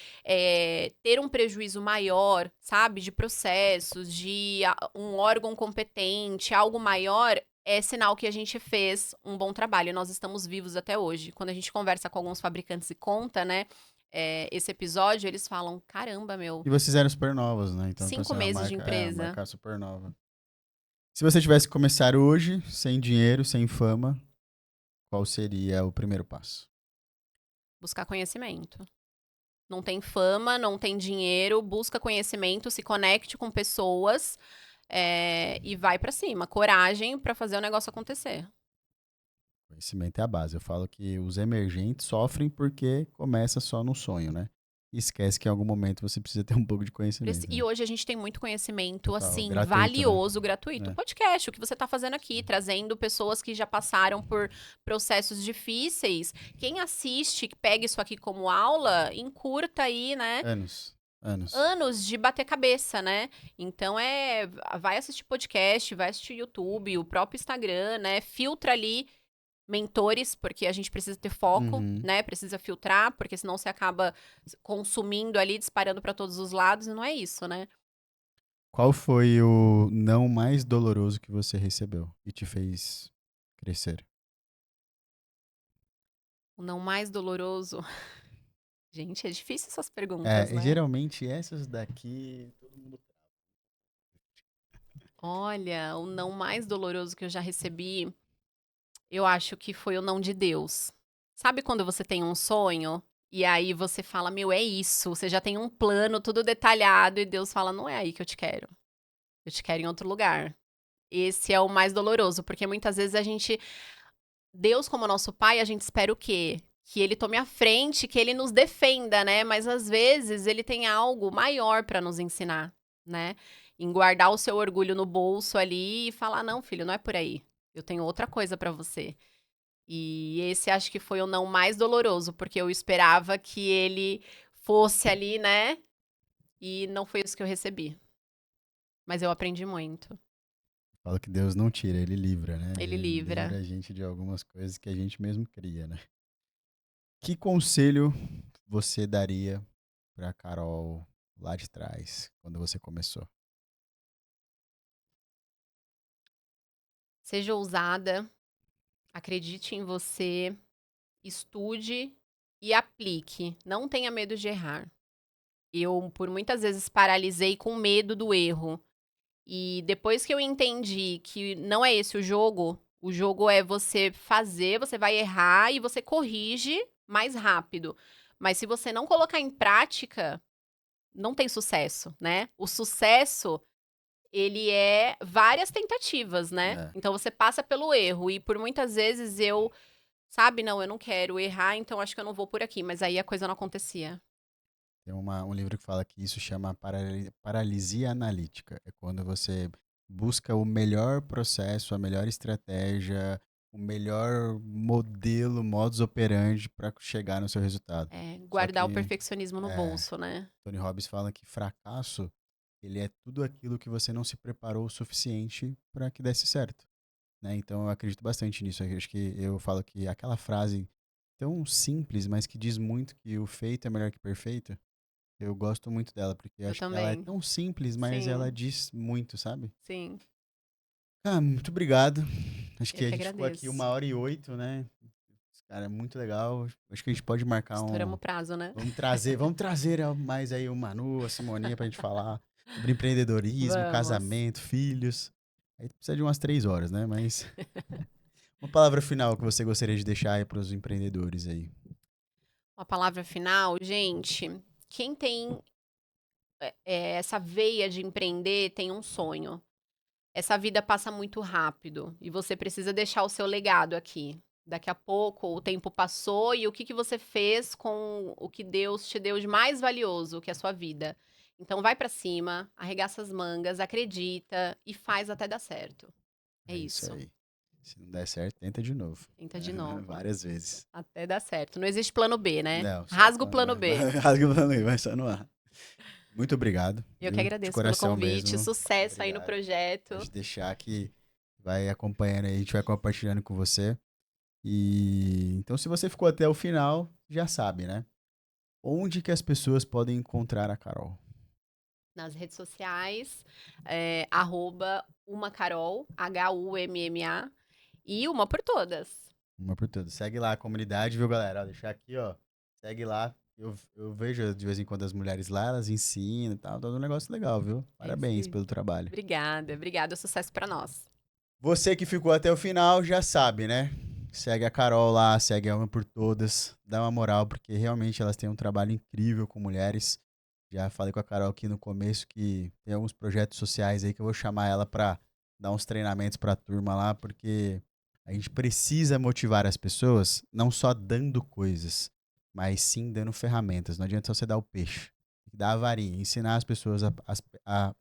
ter um prejuízo maior, sabe, de processos, de um órgão competente, algo maior, é sinal que a gente fez um bom trabalho e nós estamos vivos até hoje. Quando a gente conversa com alguns fabricantes e conta, né, esse episódio, eles falam: "Caramba, meu, E vocês eram super novos, né, então, tipo assim, 5 é uma meses de marca uma empresa". marca super nova. Se você tivesse que começar hoje, sem dinheiro, sem fama, qual seria o primeiro passo? Buscar conhecimento. Não tem fama, não tem dinheiro, busca conhecimento, se conecte com pessoas, e vai pra cima. Coragem pra fazer o negócio acontecer. Conhecimento é a base. Eu falo que os emergentes sofrem porque começa só no sonho, né. E esquece que em algum momento você precisa ter um pouco de conhecimento, E né. hoje a gente tem muito conhecimento, Total, assim, gratuito, né. valioso, gratuito. É. Podcast, o que você tá fazendo aqui, trazendo pessoas que já passaram por processos difíceis. Quem assiste, que pega isso aqui como aula, encurta aí, né, Anos, anos. anos de bater cabeça, né. Então vai assistir podcast, vai assistir YouTube, o próprio Instagram, né, filtra ali mentores, porque a gente precisa ter foco, Uhum. né, precisa filtrar, porque senão você acaba consumindo ali, disparando para todos os lados e não é isso, né. Qual foi o não mais doloroso que você recebeu e te fez crescer? O não mais doloroso gente, é difícil essas perguntas, É, né. geralmente essas daqui todo mundo. Olha, o não mais doloroso que eu já recebi, eu acho que foi o não de Deus. Sabe quando você tem um sonho, e aí você fala: "Meu, é isso", você já tem um plano tudo detalhado e Deus fala: "Não é aí que eu te quero em outro lugar". Esse é o mais doloroso, porque muitas vezes a gente Deus como nosso pai, a gente espera o quê? Que ele tome a frente, que ele nos defenda, né, mas às vezes ele tem algo maior para nos ensinar, né, em guardar o seu orgulho no bolso ali e falar: "Não filho, não é por aí, eu tenho outra coisa para você". E esse acho que foi o não mais doloroso, porque eu esperava que ele fosse ali, né, e não foi isso que eu recebi, mas eu aprendi muito. Falo que Deus não tira, ele livra, né. Ele Ele livra livra. a gente de algumas coisas que a gente mesmo cria, né. Que conselho você daria pra Carol lá de trás, quando você começou? Seja ousada, acredite em você, estude e aplique. Não tenha medo de errar. Eu, por muitas vezes, paralisei com medo do erro. E depois que eu entendi que não é esse o jogo é você fazer, você vai errar e você corrige mais rápido. Mas se você não colocar em prática, não tem sucesso, né? O sucesso ele é várias tentativas, né. É, Então você passa pelo erro e por muitas vezes eu, sabe, "Não, eu não quero errar, então acho que eu não vou por aqui", mas aí a coisa não acontecia. tem um livro que fala que isso chama paralisia analítica. É quando você busca o melhor processo, a melhor estratégia, o melhor modelo, modus operandi para chegar no seu resultado. Só Guardar o que, perfeccionismo no é, bolso, né. Tony Robbins fala que fracasso, ele é tudo aquilo que você não se preparou o suficiente para que desse certo, né? Então eu acredito bastante nisso. Eu acho que eu falo que aquela frase tão simples, mas que diz muito que o feito é melhor que perfeito. Eu gosto muito dela, porque eu Eu acho que ela é também. tão simples, mas ela Sim, diz muito, sabe? sim. Ah, muito obrigado. Acho Eu que a que gente ficou aqui agradeço. 1h08, né? Cara, é muito legal. Acho que a gente pode marcar Estouramos um. o prazo, né. Vamos trazer mais aí o Manu, a Simoninha pra gente falar sobre empreendedorismo, Vamos. casamento, filhos. Aí precisa de umas 3 horas, né? Mas uma palavra final que você gostaria de deixar aí pros empreendedores aí. Uma palavra final, gente, quem tem, essa veia de empreender tem um sonho. Essa vida passa muito rápido e você precisa deixar o seu legado aqui. Daqui a pouco o tempo passou e o que você fez com o que Deus te deu de mais valioso, que é a sua vida. Então vai pra cima, arregaça as mangas, acredita e faz até dar certo. É É isso isso. aí. Se não der certo, tenta de novo. Tenta de novo, Várias vezes. até dar certo. Não existe plano B, né? Não, só Rasga o plano B. rasga o plano aí, vai só no ar. Muito obrigado, Eu que viu? De agradeço pelo coração convite, mesmo. sucesso aí no Obrigado. projeto. Pode deixar que vai acompanhando aí, a gente vai compartilhando com você. E então, se você ficou até o final, já sabe, né? Onde que as pessoas podem encontrar a Carol? Nas redes sociais, @umacarol, HUMMA, e uma por todas. Uma por todas. Segue lá a comunidade, viu, galera? Ó, deixar aqui, ó. Segue lá. Eu vejo de vez em quando as mulheres lá, elas ensinam e tal. Todo um negócio legal, viu? É isso Parabéns aí. pelo trabalho. Obrigada, sucesso pra nós. Você que ficou até o final já sabe, né? Segue a Carol lá, segue a Uma por Todas, dá uma moral, porque realmente elas têm um trabalho incrível com mulheres. Já falei com a Carol aqui no começo que tem alguns projetos sociais aí que eu vou chamar ela pra dar uns treinamentos pra turma lá, porque a gente precisa motivar as pessoas, não só dando coisas, mas sim dando ferramentas. Não adianta só você dar o peixe. Tem que dar a varinha, ensinar as pessoas a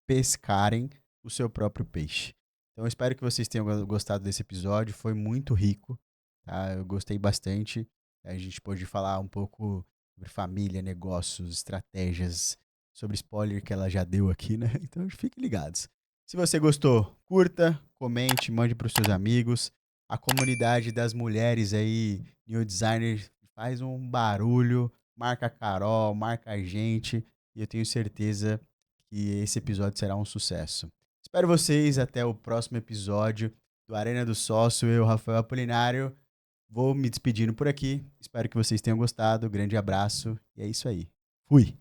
pescarem o seu próprio peixe. Então eu espero que vocês tenham gostado desse episódio, foi muito rico, tá? Eu gostei bastante. A gente pôde falar um pouco sobre família, negócios, estratégias, sobre spoiler que ela já deu aqui, né? Então fiquem ligados. Se você gostou, curta, comente, mande para os seus amigos. A comunidade das mulheres aí, New Designer, faz um barulho, marca a Carol, marca a gente, e eu tenho certeza que esse episódio será um sucesso. Espero vocês até o próximo episódio do Arena do Sócio. Eu, Rafael Apolinário, vou me despedindo por aqui. Espero que vocês tenham gostado. Grande abraço e é isso aí. Fui!